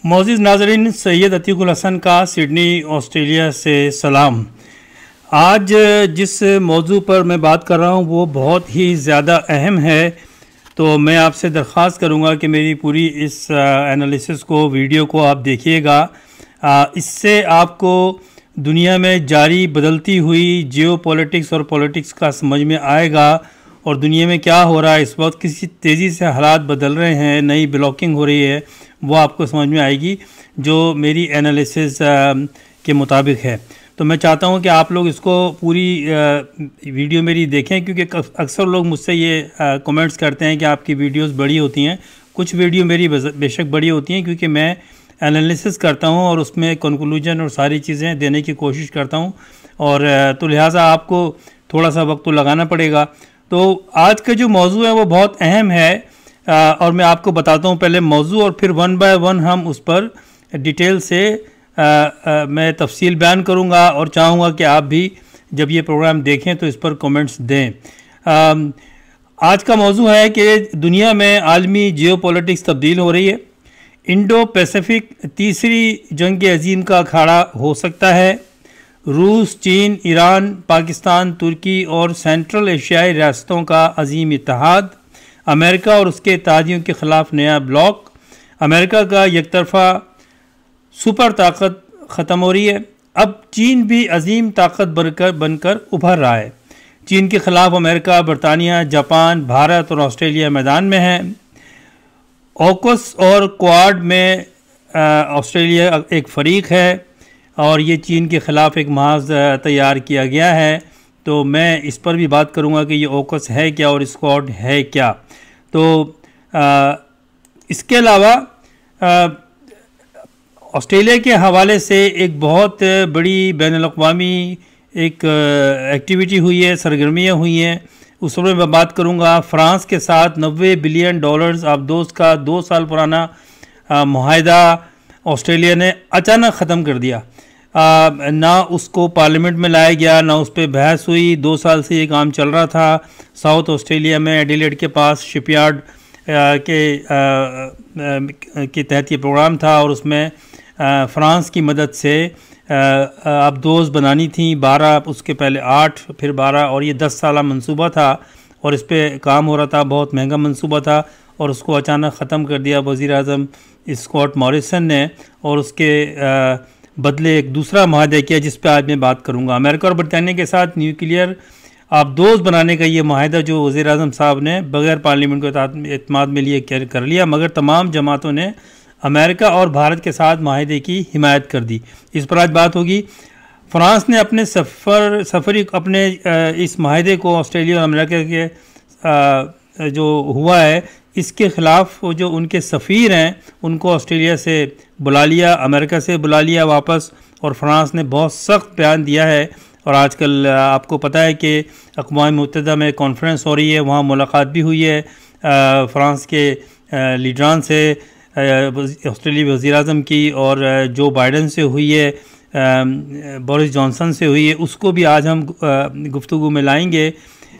मोअज़्ज़िज़ नाज़रीन, सैयद अतीकुल हसन का Sydney Australia से सलाम। आज जिस मौजू पर मैं बात कर रहा हूँ वो बहुत ही ज़्यादा अहम है, तो मैं आपसे दरख्वास्त करूँगा कि मेरी पूरी इस एनालिसिस को, वीडियो को आप देखिएगा। इससे आपको दुनिया में जारी बदलती हुई जियो पॉलिटिक्स और पॉलिटिक्स का समझ में आएगा और दुनिया में क्या हो रहा है इस वक्त, किसी तेज़ी से हालात बदल रहे हैं, नई ब्लॉकिंग हो रही है, वो आपको समझ में आएगी जो मेरी एनालिसिस के मुताबिक है। तो मैं चाहता हूं कि आप लोग इसको पूरी वीडियो मेरी देखें, क्योंकि अक्सर लोग मुझसे ये कमेंट्स करते हैं कि आपकी वीडियोस बड़ी होती हैं। कुछ वीडियो मेरी बेशक बड़ी होती हैं क्योंकि मैं एनालिसिस करता हूं और उसमें कंक्लूजन और सारी चीज़ें देने की कोशिश करता हूं, और तो लिहाजा आपको थोड़ा सा वक्त तो लगाना पड़ेगा। तो आज का जो मौजू है वो बहुत अहम है और मैं आपको बताता हूँ पहले मौजू, और फिर वन बाय वन हम उस पर डिटेल से मैं तफसील बयान करूँगा और चाहूँगा कि आप भी जब ये प्रोग्राम देखें तो इस पर कमेंट्स दें। आज का मौजू है कि दुनिया में आलमी जियोपॉलिटिक्स तब्दील हो रही है। इंडो पैसिफिक तीसरी जंग अजीम का अखाड़ा हो सकता है। रूस, चीन, ईरान, पाकिस्तान, तुर्की और सेंट्रल एशियाई रियासतों का अजीम इत्तेहाद। अमेरिका और उसके इत्तेहादियों के ख़िलाफ़ नया ब्लॉक। अमेरिका का एकतरफा सुपर ताकत ख़त्म हो रही है। अब चीन भी अजीम ताकत बनकर उभर रहा है। चीन के ख़िलाफ़ अमेरिका, बरतानिया, जापान, भारत और ऑस्ट्रेलिया मैदान में हैं। ऑकस और क्वाड में ऑस्ट्रेलिया एक फ़रीक है और ये चीन के ख़िलाफ़ एक महाज़ तैयार किया गया है। तो मैं इस पर भी बात करूंगा कि ये ऑकस है क्या और स्क्वाड है क्या। तो इसके अलावा ऑस्ट्रेलिया के हवाले से एक बहुत बड़ी बैनुल-अक़वामी एक एक्टिविटी हुई है, सरगर्मियाँ हुई हैं, उस पर मैं बात करूंगा। फ़्रांस के साथ $90 बिलियन आबदोज़ का 2 साल पुराना मुआहदा ऑस्ट्रेलिया ने अचानक ख़त्म कर दिया। ना उसको पार्लियामेंट में लाया गया, ना उस पर बहस हुई। 2 साल से ये काम चल रहा था। साउथ ऑस्ट्रेलिया में एडिलेड के पास शिपयार्ड के तहत ये प्रोग्राम था और उसमें फ़्रांस की मदद से आबदोज़ बनानी थी 12, उसके पहले 8, फिर 12, और ये 10 साला मंसूबा था और इस पर काम हो रहा था। बहुत महंगा मंसूबा था और उसको अचानक ख़त्म कर दिया वज़ीर आज़म स्कॉट मॉरिसन ने, और उसके बदले एक दूसरा मुआहदा किया जिस पर आज मैं बात करूंगा। अमेरिका और बरतानिया के साथ न्यूक्लियर आबदोज़ बनाने का ये मुआहदा जो वज़ीर आज़म साहब ने बग़ैर पार्लियामेंट को एतमाद में लिए कर लिया, मगर तमाम जमातों ने अमेरिका और भारत के साथ मुआहदे की हिमायत कर दी। इस पर आज बात होगी। फ्रांस ने अपने सफ़री अपने इस मुआहदे को ऑस्ट्रेलिया और अमेरिका के जो हुआ है इसके ख़िलाफ़ जो उनके सफ़ीर हैं उनको ऑस्ट्रेलिया से बुला लिया, अमेरिका से बुला लिया वापस, और फ्रांस ने बहुत सख्त बयान दिया है। और आजकल आपको पता है कि अक़वाम मुत्तहिदा में कॉन्फ्रेंस हो रही है, वहाँ मुलाकात भी हुई है फ्रांस के लीडरान से, ऑस्ट्रेलिया वज़ीर आज़म की, और जो बाइडन से हुई है, बोरिस जॉनसन से हुई है, उसको भी आज हम गुफ्तगू में लाएंगे।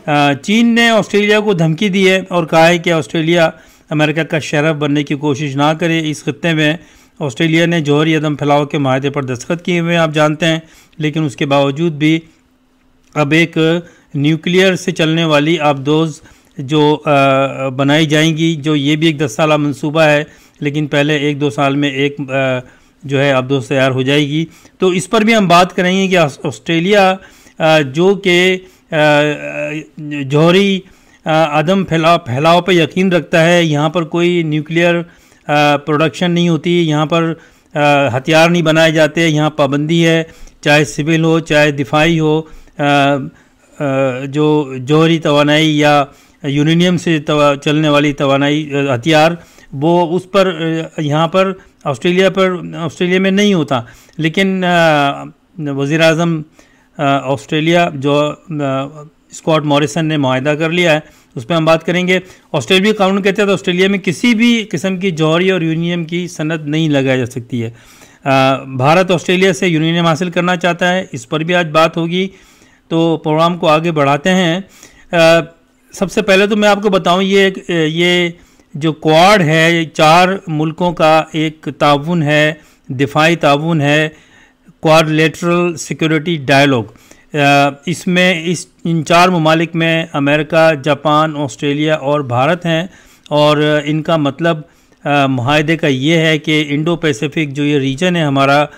चीन ने ऑस्ट्रेलिया को धमकी दी है और कहा है कि ऑस्ट्रेलिया अमेरिका का शरफ बनने की कोशिश ना करे। इस खत्ते में ऑस्ट्रेलिया ने जौहरी अदम फैलाव के मुआहदे पर दस्तखत किए हुए हैं, आप जानते हैं, लेकिन उसके बावजूद भी अब एक न्यूक्लियर से चलने वाली आबदोज़ जो बनाई जाएंगी, जो ये भी एक 10 साला मंसूबा है, लेकिन पहले 1-2 साल में एक जो है आबदोज़ तैयार हो जाएगी। तो इस पर भी हम बात करेंगे कि ऑस्ट्रेलिया जो कि जौहरी अदम फैलाव पर यकीन रखता है, यहाँ पर कोई न्यूक्लियर प्रोडक्शन नहीं होती, यहाँ पर हथियार नहीं बनाए जाते, यहाँ पाबंदी है, चाहे सिविल हो चाहे दिफाई हो। जो जौहरी तवानाई या यूरेनियम से चलने वाली तवानाई हथियार, वो उस पर यहाँ पर ऑस्ट्रेलिया में नहीं होता। लेकिन वज़ीर आज़म ऑस्ट्रेलिया जो स्कॉट मॉरिसन ने मुआहदा कर लिया है, उस पर हम बात करेंगे। ऑस्ट्रेलिया कानून कहते हैं तो ऑस्ट्रेलिया में किसी भी किस्म की जौहरी और यूरेनियम की सनद नहीं लगाई जा सकती है। भारत ऑस्ट्रेलिया से यूरेनियम हासिल करना चाहता है, इस पर भी आज बात होगी। तो प्रोग्राम को आगे बढ़ाते हैं। सबसे पहले तो मैं आपको बताऊं, ये जो क्वाड है, 4 मुल्कों का एक ताउन है, दिफाई ताउन है, क्वाड्रिलेटरल सिक्योरिटी डायलॉग। इसमें इन 4 ममालिक में अमेरिका, जापान, ऑस्ट्रेलिया और भारत हैं। और इनका मतलब मुआहदे का ये है कि इंडो पैसिफिक जो ये रीजन है हमारा,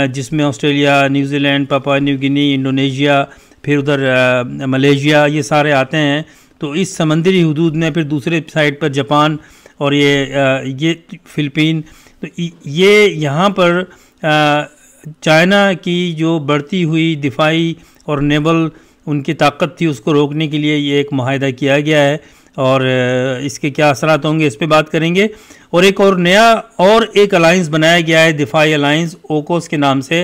जिसमें Australia, New Zealand, Papua New Guinea, Indonesia, फिर उधर मलेशिया, ये सारे आते हैं। तो इस समंदरी हदूद में फिर दूसरे साइड पर जापान और ये फ़िलिपीन, तो ये यहाँ पर चाइना की जो बढ़ती हुई दिफाई और नेवल उनकी ताकत थी, उसको रोकने के लिए ये एक मुआहदा किया गया है। और इसके क्या असरात होंगे इस पे बात करेंगे। और एक और नया एक अलायंस बनाया गया है, दिफाई अलायंस, ओकोस के नाम से,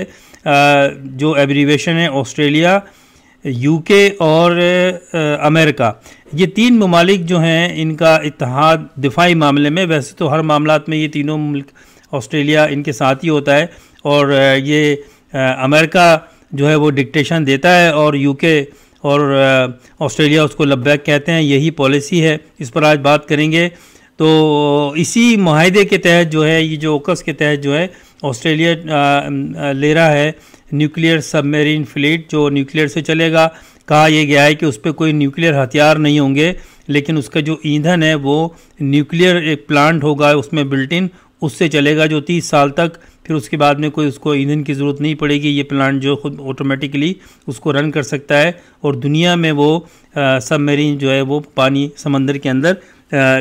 जो एब्रीवेशन है ऑस्ट्रेलिया, यूके और अमेरिका। ये 3 ममालिक जो हैं, इनका इत्तेहाद दिफाई मामले में, वैसे तो हर मामलात में ये तीनों मुल्क, ऑस्ट्रेलिया इनके साथ ही होता है, और ये अमेरिका जो है वो डिक्टेशन देता है और यूके और ऑस्ट्रेलिया उसको लब्बैक कहते हैं। यही पॉलिसी है, इस पर आज बात करेंगे। तो इसी मुआहदे के तहत जो है, ये जो ओकस के तहत जो है ऑस्ट्रेलिया ले रहा है न्यूक्लियर सबमरीन फ्लीट, जो न्यूक्लियर से चलेगा। कहा यह गया है कि उस पर कोई न्यूक्लियर हथियार नहीं होंगे, लेकिन उसका जो ईंधन है वो न्यूक्लियर एक प्लांट होगा उसमें बिल्ट इन, उससे चलेगा, जो 30 साल तक, फिर उसके बाद में कोई उसको ईंधन की ज़रूरत नहीं पड़ेगी। ये प्लांट जो खुद ऑटोमेटिकली उसको रन कर सकता है। और दुनिया में वो सबमरीन जो है वो पानी समंदर के अंदर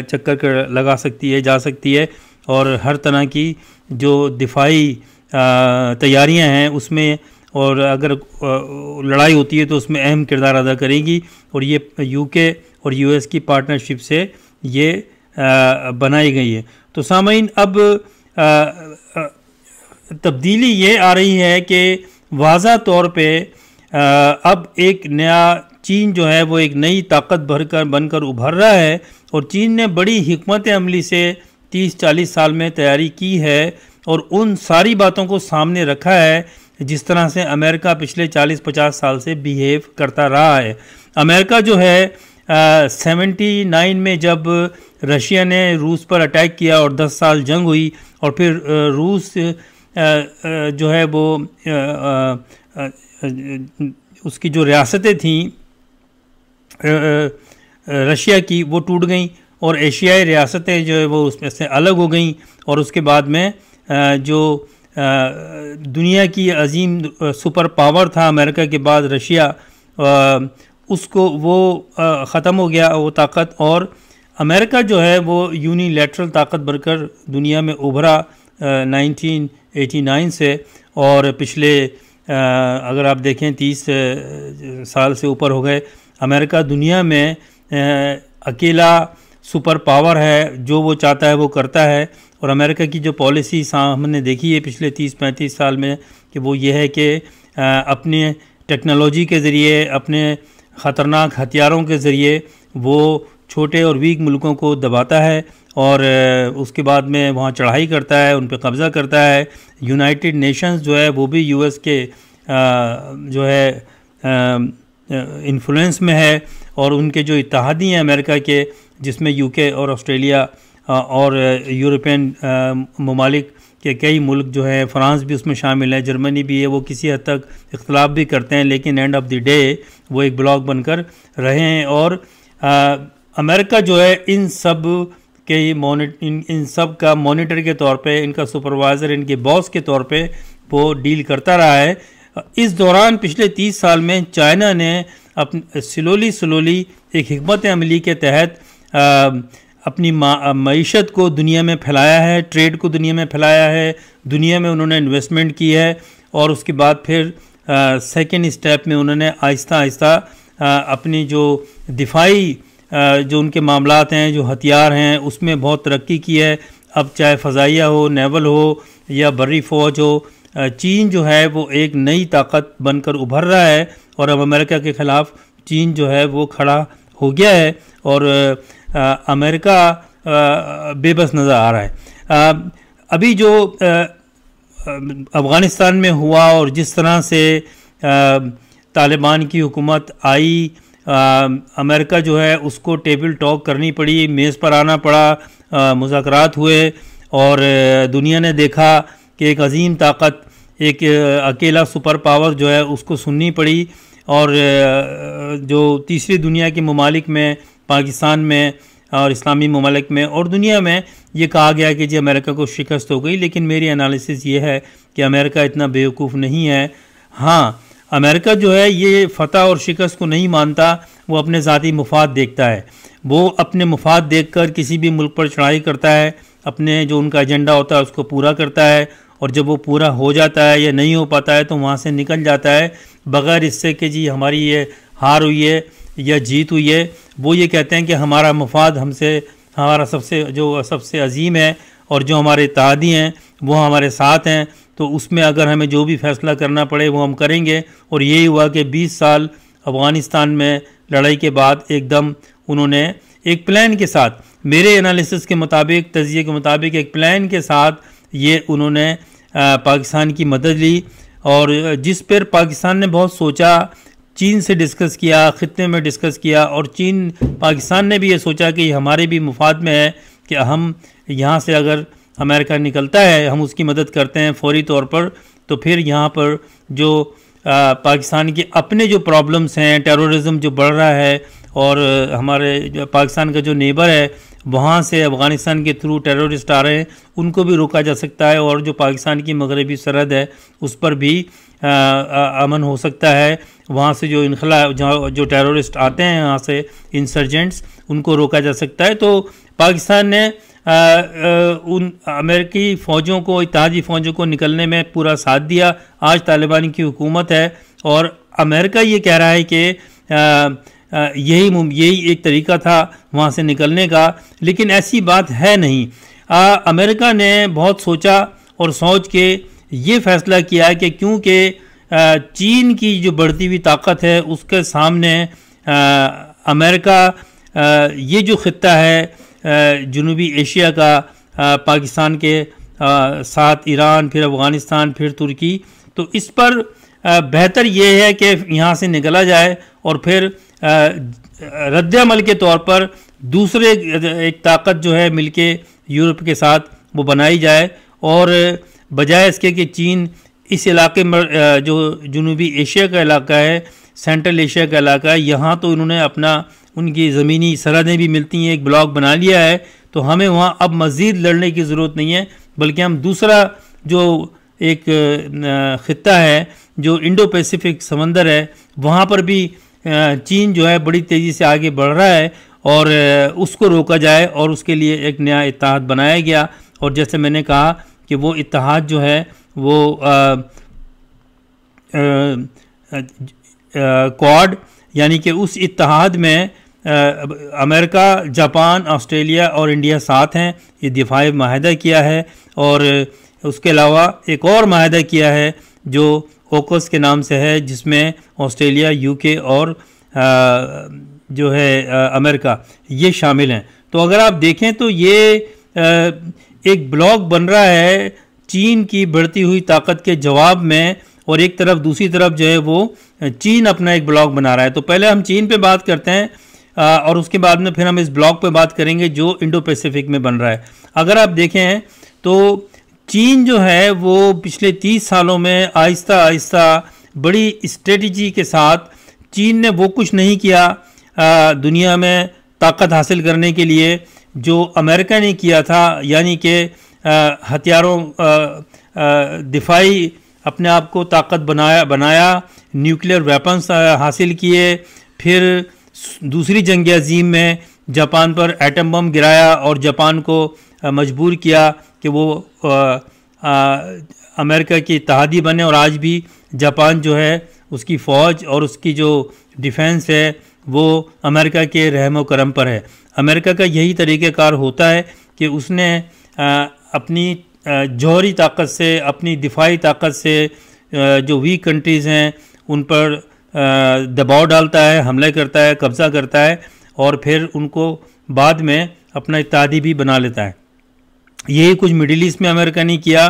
चक्कर लगा सकती है, जा सकती है, और हर तरह की जो दिफाई तैयारियां हैं उसमें, और अगर लड़ाई होती है तो उसमें अहम किरदार अदा करेगी। और ये यूके और यूएस की पार्टनरशिप से ये बनाई गई है। तो सामईन, अब तब्दीली ये आ रही है कि वाज़ा तौर पे अब एक नया चीन जो है वो एक नई ताकत बनकर उभर रहा है। और चीन ने बड़ी हिकमत अमली से 30-40 साल में तैयारी की है और उन सारी बातों को सामने रखा है जिस तरह से अमेरिका पिछले 40-50 साल से बिहेव करता रहा है। अमेरिका जो है 79 में जब रशिया ने रूस पर अटैक किया और 10 साल जंग हुई, और फिर रूस जो है वो उसकी जो रियासतें थीं रशिया की, वो टूट गईं और एशियाई रियासतें जो है वो उसमें से अलग हो गईं। और उसके बाद में जो दुनिया की अजीम सुपर पावर था अमेरिका के बाद रशिया, उसको वो ख़त्म हो गया वो ताकत, और अमेरिका जो है वो यूनिलैटरल ताकत बनकर दुनिया में उभरा 1989 से। और पिछले अगर आप देखें 30 साल से ऊपर हो गए। अमेरिका दुनिया में अकेला सुपर पावर है, जो वो चाहता है वो करता है। और अमेरिका की जो पॉलिसी हमने देखी है पिछले 30-35 साल में, कि वो ये है कि अपने टेक्नोलॉजी के ज़रिए, अपने ख़तरनाक हथियारों के ज़रिए वो छोटे और वीक मुल्कों को दबाता है और उसके बाद में वहाँ चढ़ाई करता है, उन पर कब्ज़ा करता है। यूनाइटेड नेशंस जो है वो भी यूएस के जो है इन्फ्लुएंस में है, और उनके जो इत्तेहादी हैं अमेरिका के, जिसमें यूके और ऑस्ट्रेलिया और यूरोपियन ममालिक के कई मुल्क जो हैं, फ्रांस भी उसमें शामिल है, जर्मनी भी है, वो किसी हद तक इख्तलाफ भी करते हैं, लेकिन एंड ऑफ द डे वो एक ब्लॉक बनकर रहे हैं। और अमेरिका जो है इन सब के इन सब का मॉनिटर के तौर पे, इनका सुपरवाइज़र, इनके बॉस के तौर पे वो डील करता रहा है। इस दौरान पिछले 30 साल में चाइना ने अपनी स्लोली एक हिकमत अमली के तहत अपनी मईशत को दुनिया में फैलाया है, ट्रेड को दुनिया में फैलाया है, दुनिया में उन्होंने इन्वेस्टमेंट की है। और उसके बाद फिर सेकेंड स्टेप में उन्होंने आहिस्ता आहिस्ता अपनी जो दिफाई जो उनके मामलात हैं, जो हथियार हैं, उसमें बहुत तरक्की की है। अब चाहे फ़ज़ाइया हो, नेवल हो या बर्री फ़ौज हो, चीन जो है वो एक नई ताकत बनकर उभर रहा है। और अब अमेरिका के ख़िलाफ़ चीन जो है वो खड़ा हो गया है और अमेरिका बेबस नज़र आ रहा है। अभी जो अफ़गानिस्तान में हुआ और जिस तरह से तालिबान की हुकूमत आई, अमेरिका जो है उसको टेबल टॉक करनी पड़ी, मेज़ पर आना पड़ा, मुज़ाकरात हुए और दुनिया ने देखा कि एक अजीम ताकत, एक अकेला सुपर पावर जो है उसको सुननी पड़ी। और जो तीसरी दुनिया के ममालिक में, पाकिस्तान में और इस्लामी ममालिक में और दुनिया में ये कहा गया कि जी अमेरिका को शिकस्त हो गई। लेकिन मेरी एनालिसिस ये है कि अमेरिका इतना बेवकूफ़ नहीं है। हाँ, अमेरिका जो है ये फ़तह और शिकस्त को नहीं मानता, वो अपने ज़ाती मुफाद देखता है। वो अपने मुफाद देखकर किसी भी मुल्क पर चढ़ाई करता है, अपने जो उनका एजेंडा होता है उसको पूरा करता है, और जब वो पूरा हो जाता है या नहीं हो पाता है तो वहाँ से निकल जाता है बग़ैर इससे कि जी हमारी ये हार हुई है या जीत हुई है। वो ये कहते हैं कि हमारा मुफाद हमारा सबसे अजीम है और जो हमारे इत्तेहादी हैं वो हमारे साथ हैं, तो उसमें अगर हमें जो भी फ़ैसला करना पड़े वो हम करेंगे। और यही हुआ कि 20 साल अफ़गानिस्तान में लड़ाई के बाद एकदम उन्होंने एक प्लान के साथ, मेरे एनालिसिस के मुताबिक, तज़किये के मुताबिक, एक प्लान के साथ ये उन्होंने पाकिस्तान की मदद ली। और जिस पर पाकिस्तान ने बहुत सोचा, चीन से डिस्कस किया, ख़ित्ते में डिस्कस किया, और पाकिस्तान ने भी ये सोचा कि हमारे भी मुफाद में है कि हम यहाँ से अगर अमेरिका निकलता है हम उसकी मदद करते हैं फ़ौरी तौर पर, तो फिर यहाँ पर जो पाकिस्तान के अपने जो प्रॉब्लम्स हैं, टेररिज्म जो बढ़ रहा है और हमारे पाकिस्तान का जो नेबर है वहाँ से अफ़गानिस्तान के थ्रू टेररिस्ट आ रहे हैं, उनको भी रोका जा सकता है। और जो पाकिस्तान की मगरबी सरहद है उस पर भी अमन हो सकता है। वहाँ से जो जो टेररिस्ट आते हैं यहाँ से इंसर्जेंट्स, उनको रोका जा सकता है। तो पाकिस्तान ने उन अमेरिकी फ़ौजों को, इत्तेहादी फ़ौजों को निकलने में पूरा साथ दिया। आज तालिबान की हुकूमत है और अमेरिका ये कह रहा है कि यही एक तरीका था वहाँ से निकलने का, लेकिन ऐसी बात है नहीं। अमेरिका ने बहुत सोचा और सोच के ये फ़ैसला किया कि क्योंकि चीन की जो बढ़ती हुई ताकत है उसके सामने अमेरिका ये जो ख़ित्ता है जनूबी एशिया का, पाकिस्तान के साथ ईरान, फिर अफ़गानिस्तान, फिर तुर्की, तो इस पर बेहतर ये है कि यहाँ से निकला जाए और फिर रद्द-ए-अमल के तौर पर दूसरे एक ताकत जो है मिलके यूरोप के साथ वो बनाई जाए। और बजाय इसके कि चीन इस इलाके में, जो जनूबी एशिया का इलाका है, सेंट्रल एशिया का इलाका है, यहाँ तो उन्होंने उनकी ज़मीनी सरहदें भी मिलती हैं, एक ब्लॉक बना लिया है, तो हमें वहाँ अब मज़ीद लड़ने की ज़रूरत नहीं है, बल्कि हम दूसरा जो एक ख़ित्ता है जो इंडो पैसिफिक समंदर है, वहाँ पर भी चीन जो है बड़ी तेज़ी से आगे बढ़ रहा है और उसको रोका जाए, और उसके लिए एक नया इत्तेहाद बनाया गया। और जैसे मैंने कहा कि वो इत्तेहाद जो है वो क्वाड, यानी कि उस इत्तेहाद में अमेरिका, जापान, ऑस्ट्रेलिया और इंडिया साथ हैं। ये दिफाई माहिदा किया है और उसके अलावा एक और माहिदा किया है जो ओकस के नाम से है, जिसमें ऑस्ट्रेलिया, यूके और जो है अमेरिका ये शामिल हैं। तो अगर आप देखें तो ये एक ब्लॉक बन रहा है चीन की बढ़ती हुई ताकत के जवाब में, और एक तरफ दूसरी तरफ जो है वो चीन अपना एक ब्लॉक बना रहा है। तो पहले हम चीन पे बात करते हैं और उसके बाद में फिर हम इस ब्लॉक पे बात करेंगे जो इंडो पैसिफिक में बन रहा है। अगर आप देखें तो चीन जो है वो पिछले 30 सालों में आहिस्ता आहिस्ता बड़ी स्ट्रेटजी के साथ, चीन ने वो कुछ नहीं किया दुनिया में ताकत हासिल करने के लिए जो अमेरिका ने किया था, यानी कि हथियारों, दिफाई अपने आप को ताकत बनाया, न्यूक्लियर वेपन्स हासिल किए, फिर दूसरी जंग अजीम में जापान पर एटम बम गिराया और जापान को मजबूर किया कि वो अमेरिका की इत्तेहादी बने। और आज भी जापान जो है उसकी फ़ौज और उसकी जो डिफेंस है वो अमेरिका के रहम व करम पर है। अमेरिका का यही तरीक़ेकार होता है कि उसने अपनी जौहरी ताकत से, अपनी दिफाई ताकत से जो वीक कंट्रीज़ हैं उन पर दबाव डालता है, हमले करता है, कब्ज़ा करता है और फिर उनको बाद में अपना इत्तेहादी भी बना लेता है। यही कुछ मिडिल ईस्ट में अमेरिका ने किया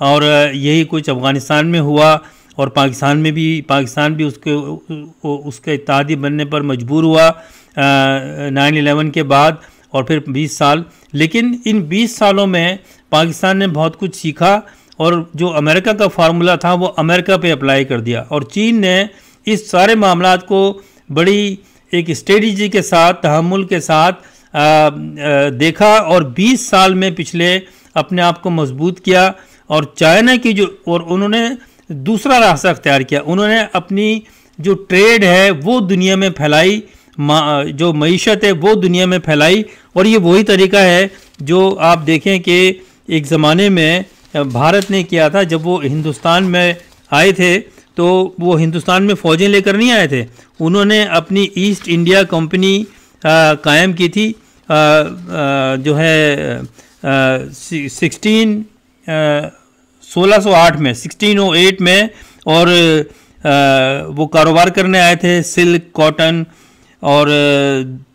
और यही कुछ अफ़गानिस्तान में हुआ और पाकिस्तान भी उसके इत्तेहादी बनने पर मजबूर हुआ 9/11 के बाद। और फिर 20 साल। लेकिन इन 20 सालों में पाकिस्तान ने बहुत कुछ सीखा और जो अमेरिका का फार्मूला था वो अमेरिका पे अप्लाई कर दिया, और चीन ने इस सारे मामलात को बड़ी एक स्ट्रेटजी के साथ, तहम्मुल के साथ देखा और 20 साल में पिछले अपने आप को मजबूत किया। और चाइना की और उन्होंने दूसरा रास्ता अख्तियार किया, उन्होंने अपनी जो ट्रेड है वो दुनिया में फैलाई, जो मईशत है वो दुनिया में फैलाई। और ये वही तरीका है जो आप देखें कि एक ज़माने में भारत ने किया था। जब वो हिंदुस्तान में आए थे तो वो हिंदुस्तान में फ़ौजें लेकर नहीं आए थे, उन्होंने अपनी ईस्ट इंडिया कंपनी कायम की थी, जो है 1608 में, 1608 में। और वो कारोबार करने आए थे सिल्क, कॉटन और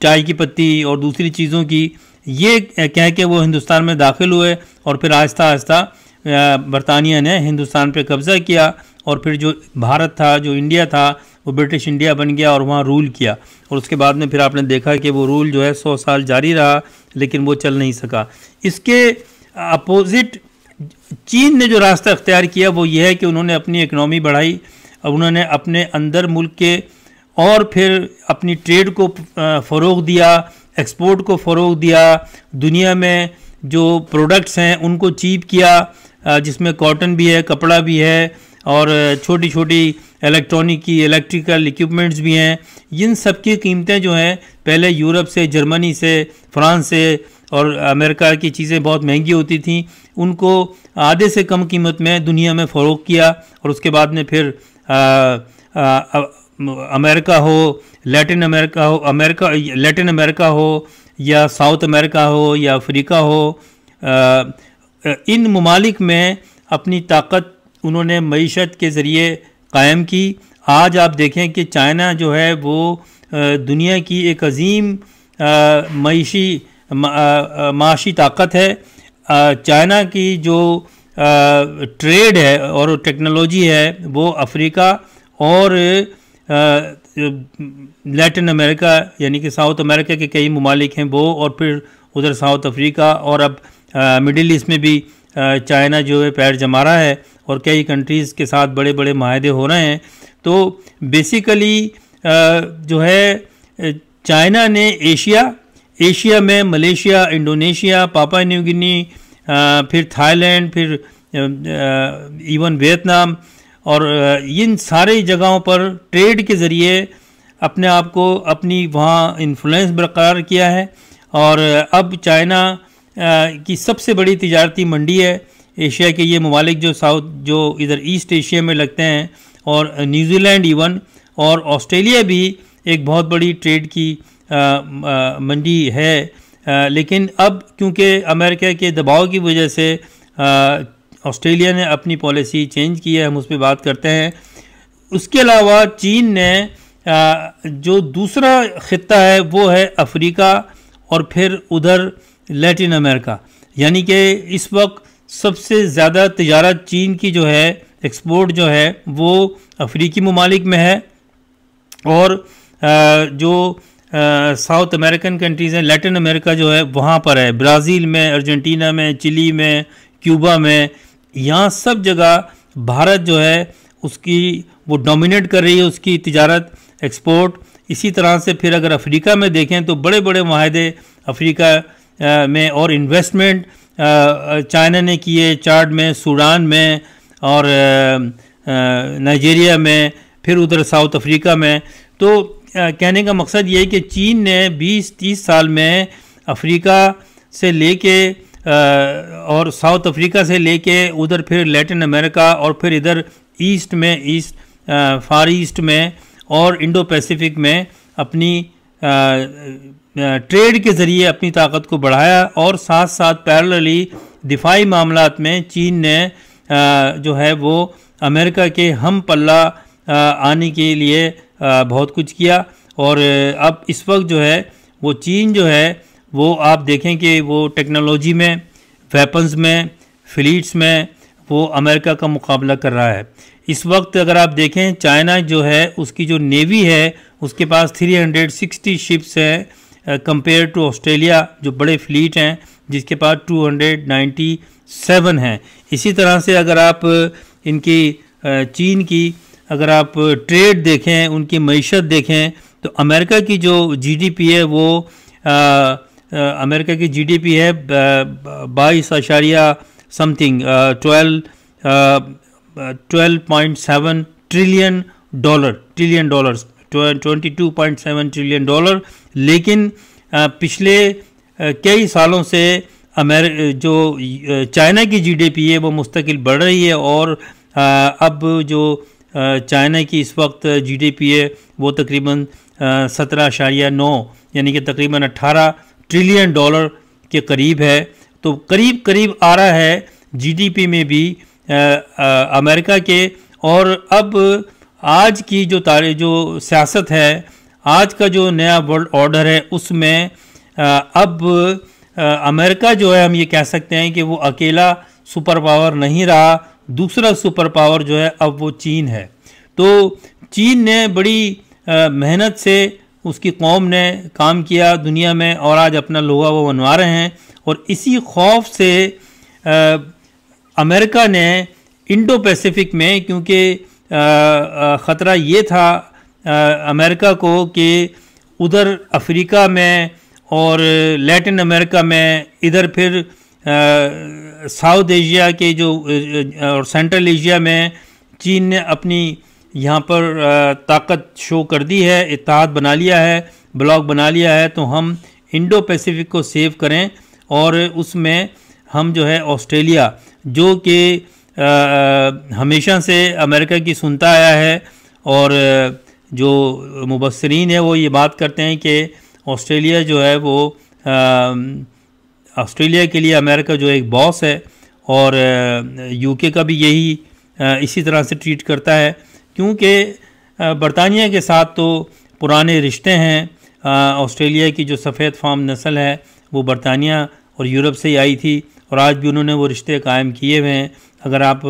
चाय की पत्ती और दूसरी चीज़ों की, ये कह के वो हिंदुस्तान में दाखिल हुए। और फिर आहिस्ता आहिस्ता बरतानिया ने हिंदुस्तान पे कब्ज़ा किया और फिर जो भारत था, जो इंडिया था, वो ब्रिटिश इंडिया बन गया और वहाँ रूल किया। और उसके बाद में फिर आपने देखा कि वो रूल जो है 100 साल जारी रहा, लेकिन वो चल नहीं सका। इसके अपोजिट चीन ने जो रास्ता अख्तियार किया वो ये है कि उन्होंने अपनी इकनॉमी बढ़ाई, उन्होंने अपने अंदर मुल्क के और फिर अपनी ट्रेड को फ़रोग़ दिया, एक्सपोर्ट को फ़रोग़ दिया, दुनिया में जो प्रोडक्ट्स हैं उनको चीप किया, जिसमें कॉटन भी है, कपड़ा भी है और छोटी छोटी इलेक्ट्रिकल इक्विपमेंट्स भी हैं। इन सब की कीमतें जो हैं पहले यूरोप से, जर्मनी से, फ्रांस से और अमेरिका की चीज़ें बहुत महंगी होती थी, उनको आधे से कम कीमत में दुनिया में फ़रोग़ किया। और उसके बाद में फिर अमेरिका हो, लैटिन अमेरिका हो या साउथ अमेरिका हो या अफ्रीका हो, इन ममालिक में अपनी ताकत उन्होंने मईशत के ज़रिए कायम की। आज आप देखें कि चाइना जो है वो दुनिया की एक अजीम माशी ताकत है। चाइना की जो ट्रेड है और टेक्नोलॉजी है वो अफ्रीका और लैटिन अमेरिका यानी कि साउथ अमेरिका के कई ममालिक हैं वो, और फिर उधर साउथ अफ्रीका और अब मिडिल ईस्ट में भी चाइना जो है पैर जमा रहा है और कई कंट्रीज़ के साथ बड़े बड़े माहदे हो रहे हैं। तो बेसिकली जो है चाइना ने एशिया में मलेशिया, इंडोनेशिया, पापा न्यू गिनी, फिर थाईलैंड, फिर इवन वियतनाम और इन सारी जगहों पर ट्रेड के ज़रिए अपने आप को, अपनी वहाँ इन्फ्लुएंस बरकरार किया है। और अब चाइना की सबसे बड़ी तिजारती मंडी है एशिया के ये ममालिक जो इधर ईस्ट एशिया में लगते हैं, और न्यूजीलैंड इवन और ऑस्ट्रेलिया भी एक बहुत बड़ी ट्रेड की मंडी है। लेकिन अब क्योंकि अमेरिका के दबाव की वजह से ऑस्ट्रेलिया ने अपनी पॉलिसी चेंज की है, हम उस पर बात करते हैं। उसके अलावा चीन ने जो दूसरा ख़ित्ता है वो है अफ्रीका और फिर उधर लैटिन अमेरिका, यानी कि इस वक्त सबसे ज़्यादा तिजारत चीन की जो है, एक्सपोर्ट जो है वो अफ्रीकी ममालिक में है। और जो साउथ अमेरिकन कंट्रीज़ हैं, लैटिन अमेरिका जो है वहाँ पर है, ब्राज़ील में, अर्जेंटीना में, चिली में, क्यूबा में, यहाँ सब जगह भारत जो है उसकी वो डोमिनेट कर रही है, उसकी तिजारत, एक्सपोर्ट। इसी तरह से फिर अगर अफ्रीका में देखें तो बड़े बड़े माहदे अफ्रीका में और इन्वेस्टमेंट चाइना ने किए, चाड में, सूडान में और नाइजीरिया में, फिर उधर साउथ अफ्रीका में। तो कहने का मकसद ये है कि चीन ने 20-30 साल में अफ्रीका से लेके और साउथ अफ्रीका से लेके उधर फिर लैटिन अमेरिका और फिर इधर ईस्ट में, फार ईस्ट में और इंडो पैसिफिक में अपनी ट्रेड के ज़रिए अपनी ताकत को बढ़ाया। और साथ साथ पैरेलली दिफाई मामलात में चीन ने जो है वो अमेरिका के हम पल्ला आने के लिए बहुत कुछ किया। और अब इस वक्त जो है वो चीन जो है वो आप देखें कि वो टेक्नोलॉजी में, वेपन्स में, फ्लीट्स में वो अमेरिका का मुकाबला कर रहा है। इस वक्त अगर आप देखें चाइना जो है उसकी जो नेवी है उसके पास 360 शिप्स हैं कंपेयर टू ऑस्ट्रेलिया जो बड़े फ्लीट हैं जिसके पास 297 हैं। इसी तरह से अगर आप इनकी चीन की अगर आप ट्रेड देखें, उनकी मईशत देखें, तो अमेरिका की जो जीडीपी है वो अमेरिका की जीडीपी है 22 something 12.7 trillion dollars 22.7 trillion dollar. लेकिन पिछले कई सालों से जो चाइना की जीडीपी है वो मुस्तकिल बढ़ रही है और अब जो चाइना की इस वक्त जीडीपी है वो तकरीबन 17.9 यानी कि तकरीबन 18 ट्रिलियन डॉलर के करीब है। तो करीब करीब आ रहा है जीडीपी में भी अमेरिका के। और अब आज की जो सियासत है, आज का जो नया वर्ल्ड ऑर्डर है, उसमें अब अमेरिका जो है हम ये कह सकते हैं कि वो अकेला सुपर पावर नहीं रहा, दूसरा सुपर पावर जो है अब वो चीन है। तो चीन ने बड़ी मेहनत से उसकी कौम ने काम किया दुनिया में और आज अपना लोहा वो बनवा रहे हैं। और इसी खौफ से अमेरिका ने इंडो पैसिफिक में, क्योंकि ख़तरा ये था अमेरिका को कि उधर अफ्रीका में और लैटिन अमेरिका में, इधर फिर साउथ एशिया के जो और सेंट्रल एशिया में चीन ने अपनी यहाँ पर ताकत शो कर दी है, इत्तेहाद बना लिया है, ब्लॉक बना लिया है। तो हम इंडो पैसिफिक को सेव करें और उसमें हम जो है ऑस्ट्रेलिया जो कि हमेशा से अमेरिका की सुनता आया है और जो मुबस्सिरीन है वो ये बात करते हैं कि ऑस्ट्रेलिया जो है वो ऑस्ट्रेलिया के लिए अमेरिका जो एक बॉस है और यूके का भी यही इसी तरह से ट्रीट करता है, क्योंकि बरतानिया के साथ तो पुराने रिश्ते हैं। ऑस्ट्रेलिया की जो सफ़ेद फार्म नस्ल है वो बरतानिया और यूरोप से ही आई थी और आज भी उन्होंने वो रिश्ते कायम किए हुए हैं। अगर आप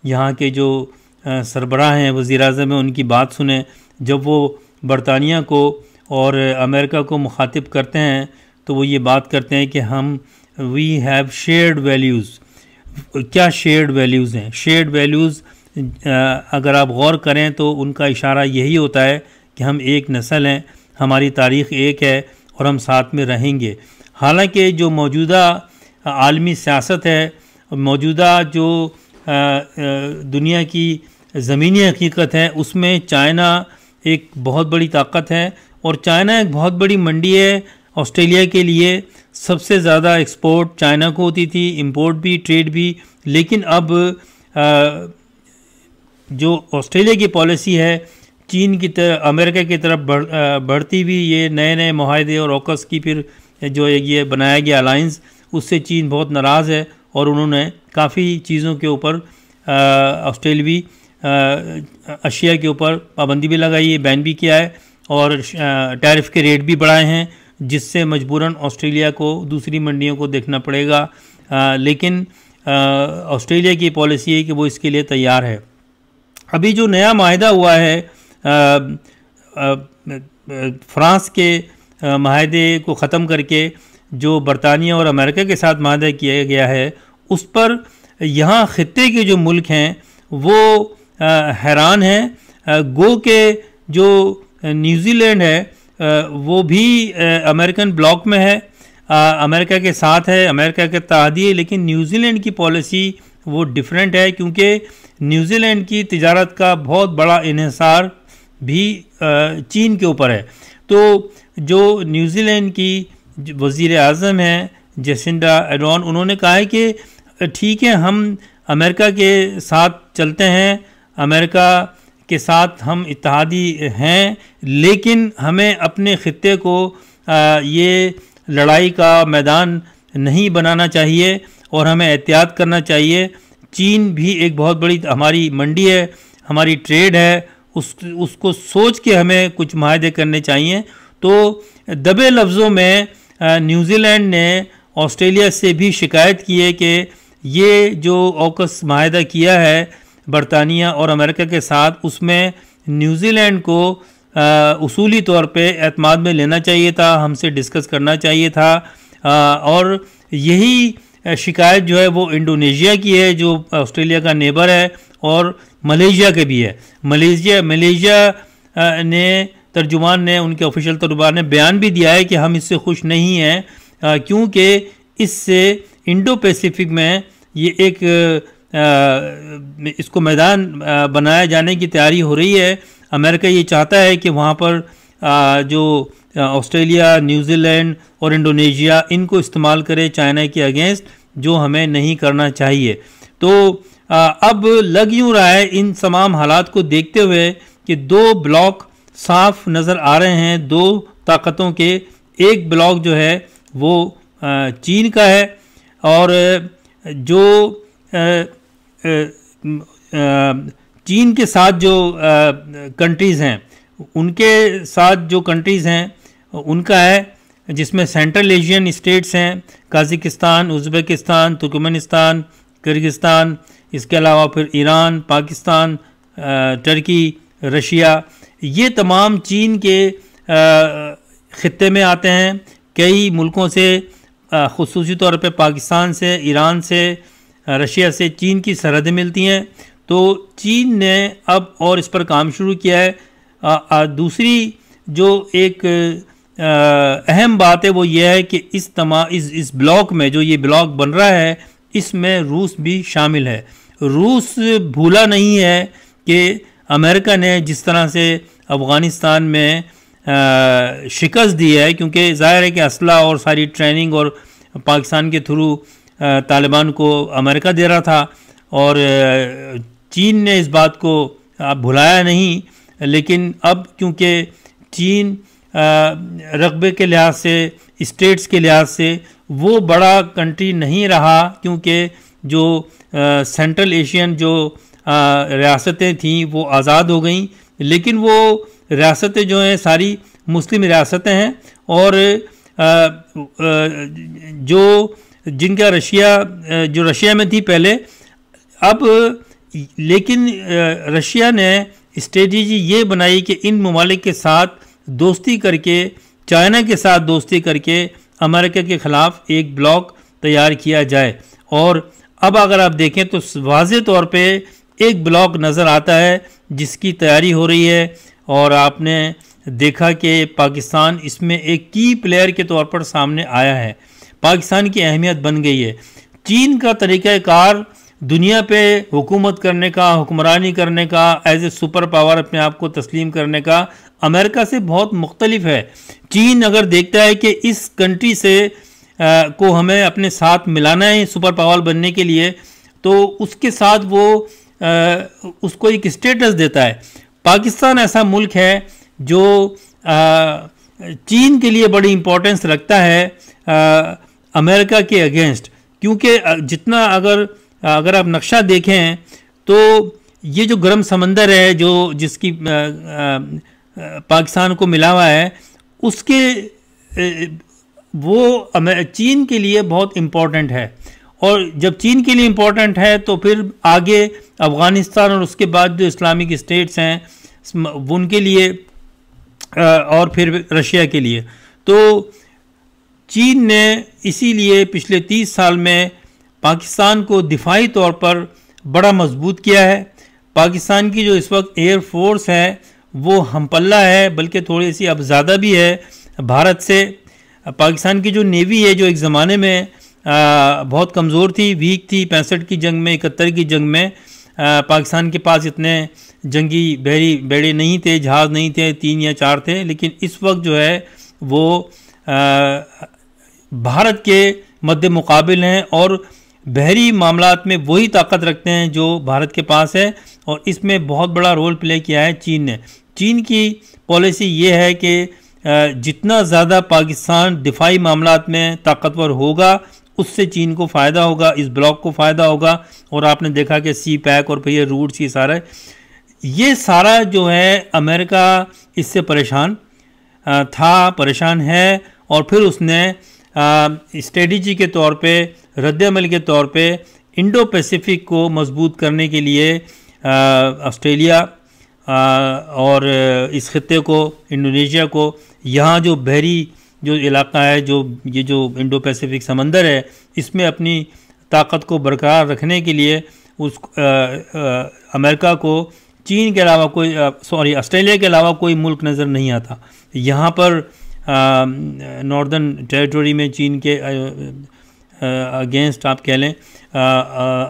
यहाँ के जो सरबराह हैं, वज़ीर-ए-आज़म हैं, उनकी बात सुने, जब वो बरतानिया को और अमेरिका को मुखातिब करते हैं तो वो ये बात करते हैं कि हम वी हैव शेयर्ड वैल्यूज़। क्या शेयर्ड वैल्यूज़ हैं? शेयर्ड वैल्यूज़ अगर आप गौर करें तो उनका इशारा यही होता है कि हम एक नस्ल हैं, हमारी तारीख़ एक है और हम साथ में रहेंगे। हालांकि जो मौजूदा आलमी सियासत है, मौजूदा जो दुनिया की ज़मीनी हकीकत है, उसमें चाइना एक बहुत बड़ी ताकत है और चाइना एक बहुत बड़ी मंडी है ऑस्ट्रेलिया के लिए। सबसे ज़्यादा एक्सपोर्ट चाइना को होती थी, इंपोर्ट भी, ट्रेड भी। लेकिन अब जो ऑस्ट्रेलिया की पॉलिसी है चीन की तरफ, अमेरिका की तरफ बढ़ती हुई, ये नए नए मुआहदे और ऑकस की फिर जो ये बनाया गया अलायंस, उससे चीन बहुत नाराज़ है और उन्होंने काफ़ी चीज़ों के ऊपर ऑस्ट्रेलवी अशिया के ऊपर पाबंदी भी लगाई है, बैन भी किया है और टैरिफ के रेट भी बढ़ाए हैं, जिससे मजबूरन ऑस्ट्रेलिया को दूसरी मंडियों को देखना पड़ेगा। लेकिन ऑस्ट्रेलिया की पॉलिसी है कि वो इसके लिए तैयार है। अभी जो नया माहिदा हुआ है फ्रांस के माहिदे को ख़त्म करके जो बरतानिया और अमेरिका के साथ माहिदा किया गया है, उस पर यहाँ ख़ित्ते के जो मुल्क हैं वो हैरान हैं। गो के जो न्यूजीलैंड है वो भी अमेरिकन ब्लॉक में है, अमेरिका के साथ है, अमेरिका के तहदी है। लेकिन न्यूजीलैंड की पॉलिसी वो डिफरेंट है, क्योंकि न्यूजीलैंड की तिजारत का बहुत बड़ा इन्हिसार भी चीन के ऊपर है। तो जो न्यूजीलैंड की वज़ीर-ए-आज़म हैं जेसिंडा आर्डर्न, उन्होंने कहा है कि ठीक है, हम अमेरिका के साथ चलते हैं, अमेरिका के साथ हम इत्तेहादी हैं, लेकिन हमें अपने ख़ित्ते को ये लड़ाई का मैदान नहीं बनाना चाहिए और हमें एहतियात करना चाहिए। चीन भी एक बहुत बड़ी हमारी मंडी है, हमारी ट्रेड है, उसको सोच के हमें कुछ माहदे करने चाहिए। तो दबे लफ्ज़ों में न्यूजीलैंड ने ऑस्ट्रेलिया से भी शिकायत की है कि ये जो ऑकस माहदा किया है बरतानिया और अमेरिका के साथ, उसमें न्यूजीलैंड को उसूली तौर पे एतमाद में लेना चाहिए था, हमसे डिस्कस करना चाहिए था। और यही शिकायत जो है वो इंडोनेशिया की है, जो ऑस्ट्रेलिया का नेबर है, और मलेशिया के भी है। मलेशिया ने तर्जुमान ने, उनके ऑफिशियल तर्जुमान ने बयान भी दिया है कि हम इससे खुश नहीं हैं, क्योंकि इससे इंडो पैसिफिक में ये एक इसको मैदान बनाया जाने की तैयारी हो रही है। अमेरिका ये चाहता है कि वहाँ पर जो ऑस्ट्रेलिया, न्यूजीलैंड और इंडोनेशिया इनको इस्तेमाल करे चाइना के अगेंस्ट, जो हमें नहीं करना चाहिए। तो अब लग यूँ रहा है इन तमाम हालात को देखते हुए कि दो ब्लॉक साफ नज़र आ रहे हैं, दो ताकतों के। एक ब्लॉक जो है वो चीन का है, और जो चीन के साथ जो कंट्रीज़ हैं, उनके साथ जो कंट्रीज़ हैं उनका है, जिसमें सेंट्रल एशियन स्टेट्स हैं, कजाकिस्तान, उज़्बेकिस्तान, तुर्कमेनिस्तान, किर्गिस्तान, इसके अलावा फिर ईरान, पाकिस्तान, टर्की, रशिया। ये तमाम चीन के ख़ित्ते में आते हैं। कई मुल्कों से, ख़ुसूसी तौर पे पाकिस्तान से, ईरान से, रशिया से चीन की सरहदें मिलती हैं। तो चीन ने अब और इस पर काम शुरू किया है। दूसरी जो एक अहम बात है वो ये है कि इस ब्लॉक में, जो ये ब्लॉक बन रहा है, इसमें रूस भी शामिल है। रूस भूला नहीं है कि अमेरिका ने जिस तरह से अफ़गानिस्तान में शिकस्त दी है, क्योंकि ज़ाहिर है कि असला और सारी ट्रेनिंग और पाकिस्तान के थ्रू तालिबान को अमेरिका दे रहा था, और चीन ने इस बात को भुलाया नहीं। लेकिन अब क्योंकि चीन रकबे के लिहाज से, स्टेट्स के लिहाज से वो बड़ा कंट्री नहीं रहा, क्योंकि जो सेंट्रल एशियन जो रियासतें थीं वो आज़ाद हो गईं, लेकिन वो रियासतें जो हैं सारी मुस्लिम रियासतें हैं, और जो जिनका रशिया में थी पहले, अब लेकिन रशिया ने स्ट्रेटजी ये बनाई कि इन ममालिक के साथ दोस्ती करके, चाइना के साथ दोस्ती करके अमेरिका के ख़िलाफ़ एक ब्लॉक तैयार किया जाए। और अब अगर आप देखें तो वाज़े तौर पे एक ब्लॉक नज़र आता है जिसकी तैयारी हो रही है, और आपने देखा कि पाकिस्तान इसमें एक की प्लेयर के तौर पर सामने आया है। पाकिस्तान की अहमियत बन गई है। चीन का तरीक़ाकार दुनिया पे हुकूमत करने का, हुक्मरानी करने का, एज ए सुपर पावर अपने आप को तस्लीम करने का अमेरिका से बहुत मुख्तलिफ है। चीन अगर देखता है कि इस कंट्री से को हमें अपने साथ मिलाना है सुपर पावर बनने के लिए, तो उसके साथ वो उसको एक स्टेटस देता है। पाकिस्तान ऐसा मुल्क है जो चीन के लिए बड़ी इम्पोर्टेंस रखता है अमेरिका के अगेंस्ट, क्योंकि जितना अगर आप नक्शा देखें तो ये जो गर्म समंदर है, जो जिसकी पाकिस्तान को मिला हुआ है, उसके वो चीन के लिए बहुत इम्पोर्टेंट है। और जब चीन के लिए इम्पोर्टेंट है तो फिर आगे अफ़गानिस्तान और उसके बाद जो इस्लामिक स्टेट्स हैं उनके लिए, और फिर रशिया के लिए। तो चीन ने इसीलिए पिछले 30 साल में पाकिस्तान को दिफाई तौर पर बड़ा मजबूत किया है। पाकिस्तान की जो इस वक्त एयर फोर्स है वो हमपल्ला है, बल्कि थोड़ी सी अब ज़्यादा भी है भारत से। पाकिस्तान की जो नेवी है, जो एक ज़माने में बहुत कमज़ोर थी, वीक थी, 65 की जंग में, 71 की जंग में पाकिस्तान के पास इतने जंगी बहरी बेड़े नहीं थे, जहाज़ नहीं थे, 3 या 4 थे। लेकिन इस वक्त जो है वो भारत के मद्दे मुकाबिल हैं, और बहरी मामलात में वही ताकत रखते हैं जो भारत के पास है। और इसमें बहुत बड़ा रोल प्ले किया है चीन ने। चीन की पॉलिसी ये है कि जितना ज़्यादा पाकिस्तान दिफाई मामलात में ताकतवर होगा, उससे चीन को फ़ायदा होगा, इस ब्लॉक को फ़ायदा होगा। और आपने देखा कि सी पैक और फिर ये रूट्स, ये सारा जो है अमेरिका इससे परेशान परेशान है। और फिर उसने स्ट्रेटजी के तौर पे, रद्द-ए-अमल के तौर पे इंडो पैसिफिक को मजबूत करने के लिए ऑस्ट्रेलिया, और इस खत्ते को, इंडोनेशिया को, यहाँ जो बहरी जो इलाका है, ये जो इंडो पैसिफिक समंदर है, इसमें अपनी ताकत को बरकरार रखने के लिए अमेरिका को चीन के अलावा कोई ऑस्ट्रेलिया के अलावा कोई मुल्क नज़र नहीं आता। यहाँ पर नॉर्दर्न टेरिटरी में चीन के अगेंस्ट आप कह लें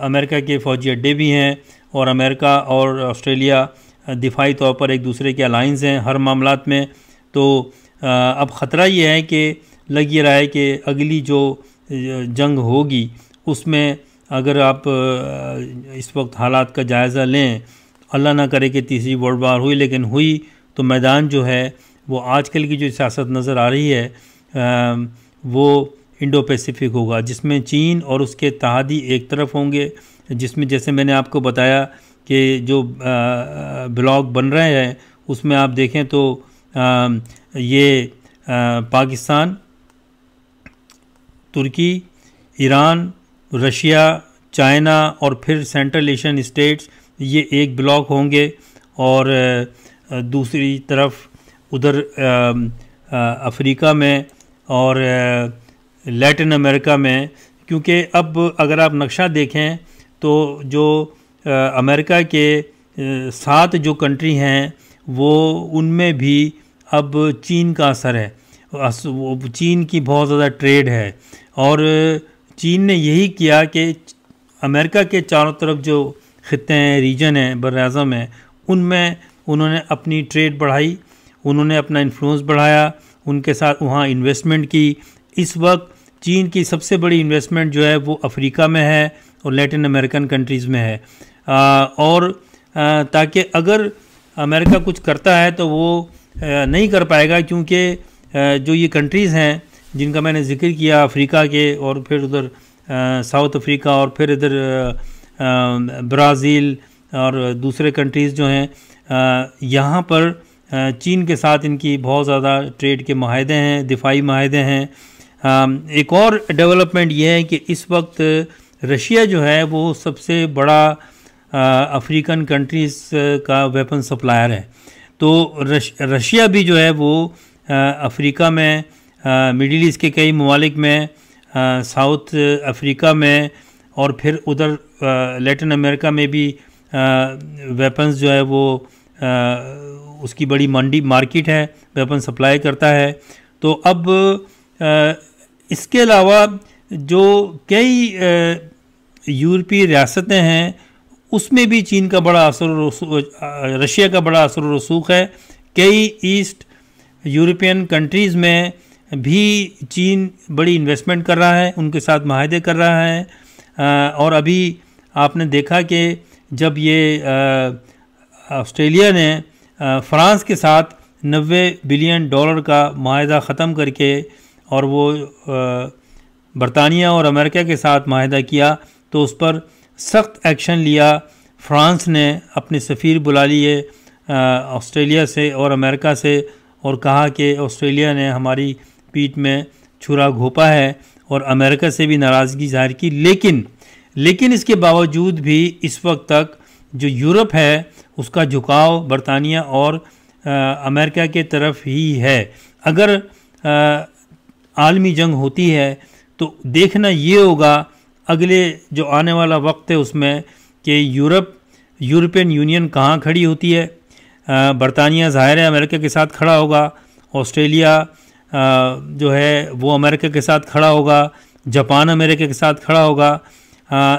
अमेरिका के फ़ौजी अड्डे भी हैं, और अमेरिका और ऑस्ट्रेलिया दिफाई तौर पर एक दूसरे के अलाइंस हैं हर मामलात में। तो अब ख़तरा ये है कि लग ये रहा है कि अगली जो जंग होगी उसमें अगर आप इस वक्त हालात का जायज़ा लें, अल्लाह ना करे कि तीसरी वर्ल्ड वार हुई, लेकिन हुई तो मैदान जो है वो आजकल की जो सियासत नज़र आ रही है वो इंडो पैसिफिक होगा, जिसमें चीन और उसके इत्तेहादी एक तरफ होंगे, जिसमें जैसे मैंने आपको बताया कि जो ब्लॉक बन रहे हैं उसमें आप देखें तो ये पाकिस्तान, तुर्की, ईरान, रशिया, चाइना और फिर सेंट्रल एशियन स्टेट्स, ये एक ब्लॉक होंगे। और दूसरी तरफ उधर अफ्रीका में और लैटिन अमेरिका में, क्योंकि अब अगर आप नक्शा देखें तो जो अमेरिका के 7 जो कंट्री हैं वो उनमें भी अब चीन का असर है, चीन की बहुत ज़्यादा ट्रेड है। और चीन ने यही किया कि अमेरिका के चारों तरफ जो खित्ते हैं, रीजन हैं, बर-ए-आज़म है, उनमें उन्होंने अपनी ट्रेड बढ़ाई, उन्होंने अपना इन्फ्लुएंस बढ़ाया, उनके साथ वहाँ इन्वेस्टमेंट की। इस वक्त चीन की सबसे बड़ी इन्वेस्टमेंट जो है वो अफ्रीका में है और लैटिन अमेरिकन कंट्रीज़ में है। और ताकि अगर अमेरिका कुछ करता है तो वो नहीं कर पाएगा, क्योंकि जो ये कंट्रीज़ हैं जिनका मैंने जिक्र किया, अफ्रीका के और फिर उधर साउथ अफ्रीका और फिर इधर ब्राज़ील और दूसरे कंट्रीज़ जो हैं, यहाँ पर चीन के साथ इनकी बहुत ज़्यादा ट्रेड के माहदे हैं, दिफाई माहदे हैं। एक और डेवलपमेंट ये है कि इस वक्त रशिया जो है वो सबसे बड़ा अफ्रीकन कंट्रीज़ का वेपन सप्लायर है। तो रशिया भी जो है वो अफ्रीका में, मिडिल ईस्ट के कई ममालिक में, साउथ अफ्रीका में और फिर उधर लैटिन अमेरिका में भी वेपन्स जो है वो उसकी बड़ी मंडी मार्केट है, वेपन सप्लाई करता है। तो अब इसके अलावा जो कई यूरोपीय रियासतें हैं उसमें भी चीन का बड़ा असर, रशिया का बड़ा असर और रसूख है। कई ईस्ट यूरोपियन कंट्रीज़ में भी चीन बड़ी इन्वेस्टमेंट कर रहा है, उनके साथ माहदे कर रहा है। और अभी आपने देखा कि जब ये ऑस्ट्रेलिया ने फ्रांस के साथ $90 बिलियन का माहदा ख़त्म करके और वो बरतानिया और अमेरिका के साथ माहदा किया, तो उस पर सख्त एक्शन लिया। फ्रांस ने अपने सफ़ीर बुला लिए ऑस्ट्रेलिया से और अमेरिका से और कहा कि ऑस्ट्रेलिया ने हमारी पीठ में छुरा घोंपा है, और अमेरिका से भी नाराज़गी जाहिर की। लेकिन इसके बावजूद भी इस वक्त तक जो यूरोप है उसका झुकाव बरतानिया और अमेरिका के तरफ ही है। अगर आलमी जंग होती है तो देखना ये होगा अगले जो आने वाला वक्त है उसमें कि यूरोपियन यूनियन कहाँ खड़ी होती है। बरतानिया ज़ाहिर है अमेरिका के साथ खड़ा होगा, ऑस्ट्रेलिया जो है वो अमेरिका के साथ खड़ा होगा, जापान अमेरिका के साथ खड़ा होगा।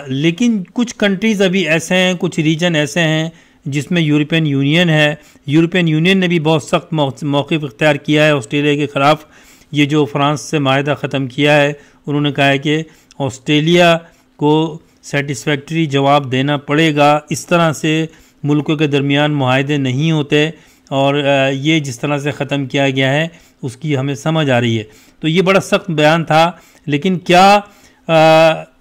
लेकिन कुछ कंट्रीज़ अभी ऐसे हैं, कुछ रीजन ऐसे हैं जिसमें यूरोपियन यूनियन है। यूरोपियन यूनियन ने भी बहुत सख्त मौक़िफ़ इख्तियार किया है ऑस्ट्रेलिया के ख़िलाफ़। ये जो फ्रांस से माहदा ख़त्म किया है, उन्होंने कहा है कि ऑस्ट्रेलिया को सेटिस्फैक्ट्री जवाब देना पड़ेगा। इस तरह से मुल्कों के दरमियान मुआहदे नहीं होते, और ये जिस तरह से ख़त्म किया गया है उसकी हमें समझ आ रही है। तो ये बड़ा सख्त बयान था, लेकिन क्या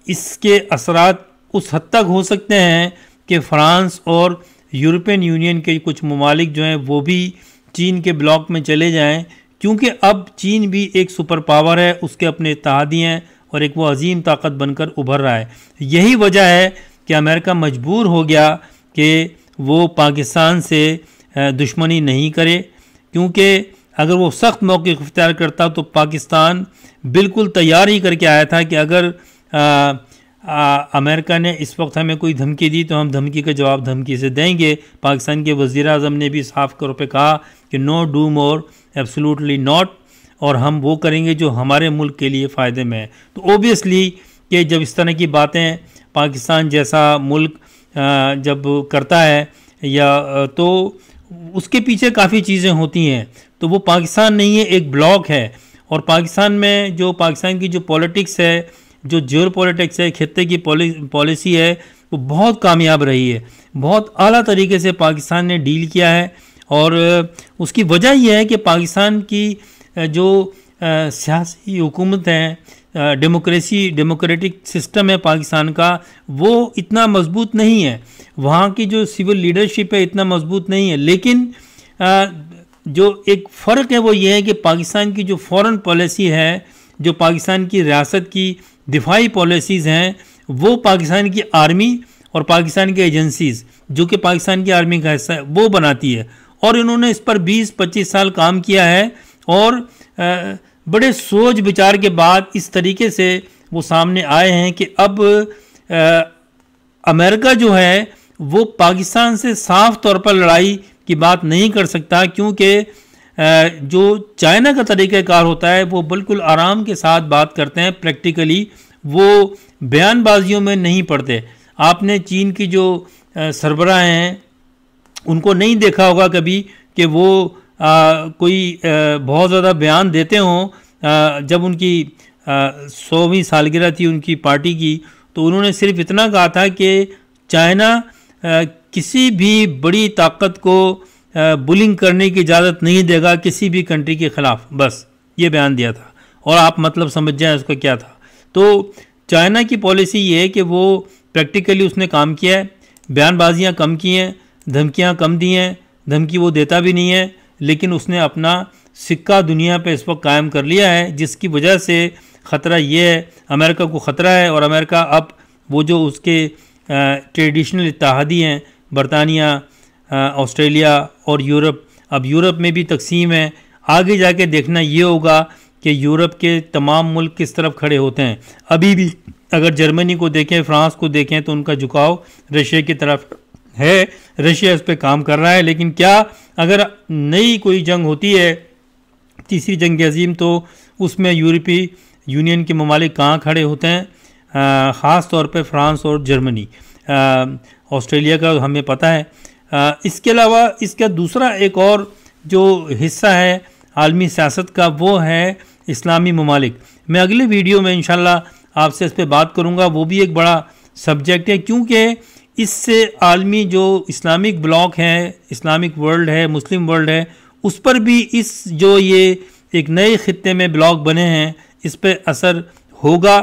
इसके असरात उस हद तक हो सकते हैं कि फ़्रांस और यूरोपियन यूनियन के कुछ ममालिक जो हैं वो भी चीन के ब्लॉक में चले जाएं, क्योंकि अब चीन भी एक सुपर पावर है, उसके अपने इत्तेहादी हैं और एक वो अजीम ताकत बनकर उभर रहा है। यही वजह है कि अमेरिका मजबूर हो गया कि वो पाकिस्तान से दुश्मनी नहीं करे, क्योंकि अगर वो सख्त मौक़िफ़ इख्तियार करता तो पाकिस्तान बिल्कुल तैयार ही करके आया था कि अगर अमेरिका ने इस वक्त हमें कोई धमकी दी तो हम धमकी का जवाब धमकी से देंगे। पाकिस्तान के वज़ीर आज़म ने भी साफ तौर पे कहा कि no do more, absolutely not, और हम वो करेंगे जो हमारे मुल्क के लिए फ़ायदे में है। तो ओबियसली कि जब इस तरह की बातें पाकिस्तान जैसा मुल्क जब करता है या तो उसके पीछे काफ़ी चीज़ें होती हैं। तो वो पाकिस्तान नहीं है, एक ब्लॉक है, और पाकिस्तान में जो पाकिस्तान की जो पॉलिटिक्स है, जो जियो पॉलिटिक्स है, खित्ते की पॉलिसी है, वो बहुत कामयाब रही है। बहुत आला तरीके से पाकिस्तान ने डील किया है, और उसकी वजह यह है कि पाकिस्तान की जो सियासी हुकूमत है, डेमोक्रेटिक सिस्टम है पाकिस्तान का, वो इतना मजबूत नहीं है। वहाँ की जो सिविल लीडरशिप है इतना मजबूत नहीं है। लेकिन जो एक फ़र्क है वो ये है कि पाकिस्तान की जो फॉरेन पॉलिसी है, जो पाकिस्तान की रियासत की दिफाई पॉलिसीज़ हैं, वो पाकिस्तान की आर्मी और पाकिस्तान की एजेंसीज़ जो कि पाकिस्तान की आर्मी का हिस्सा है वो बनाती है। और इन्होंने इस पर 20-25 साल काम किया है, और बड़े सोच विचार के बाद इस तरीके से वो सामने आए हैं कि अब अमेरिका जो है वो पाकिस्तान से साफ तौर पर लड़ाई की बात नहीं कर सकता, क्योंकि जो चाइना का तरीक़ाकार होता है वो बिल्कुल आराम के साथ बात करते हैं, प्रैक्टिकली वो बयानबाजियों में नहीं पड़ते। आपने चीन की जो सरबराह हैं उनको नहीं देखा होगा कभी कि वो कोई बहुत ज़्यादा बयान देते हों। जब उनकी 100वीं सालगिरह थी उनकी पार्टी की, तो उन्होंने सिर्फ इतना कहा था कि चाइना किसी भी बड़ी ताकत को बुलिंग करने की इजाज़त नहीं देगा किसी भी कंट्री के ख़िलाफ़, बस ये बयान दिया था। और आप मतलब समझ जाएं उसका क्या था। तो चाइना की पॉलिसी ये है कि वो प्रैक्टिकली उसने काम किया है, बयानबाजियाँ कम की हैं, धमकियाँ कम दी हैं, धमकी वो देता भी नहीं है, लेकिन उसने अपना सिक्का दुनिया पे इस वक्त कायम कर लिया है, जिसकी वजह से ख़तरा ये है, अमेरिका को ख़तरा है। और अमेरिका अब वो जो उसके ट्रेडिशनल इत्तेहादी हैं, बरतानिया, ऑस्ट्रेलिया और यूरोप, अब यूरोप में भी तकसीम है। आगे जाके देखना ये होगा कि यूरोप के तमाम मुल्क किस तरफ खड़े होते हैं। अभी भी अगर जर्मनी को देखें, फ्रांस को देखें, तो उनका झुकाव रशिया की तरफ है। रशिया इस पर काम कर रहा है, लेकिन क्या अगर नई कोई जंग होती है, तीसरी जंग अजीम, तो उसमें यूरोपीय यूनियन के ममालिक कहाँ खड़े होते हैं? ख़ास तौर पे फ्रांस और जर्मनी। ऑस्ट्रेलिया का हमें पता है। इसके अलावा इसका दूसरा एक और जो हिस्सा है आलमी सियासत का, वो है इस्लामी ममालिक। मैं अगले वीडियो में इंशाल्लाह आपसे इस पर बात करूँगा। वो भी एक बड़ा सब्जेक्ट है, क्योंकि इससे आलमी जो इस्लामिक ब्लॉक है, इस्लामिक वर्ल्ड है, मुस्लिम वर्ल्ड है, उस पर भी इस जो ये एक नए ख़ित्ते में ब्लॉक बने हैं, इस पर असर होगा।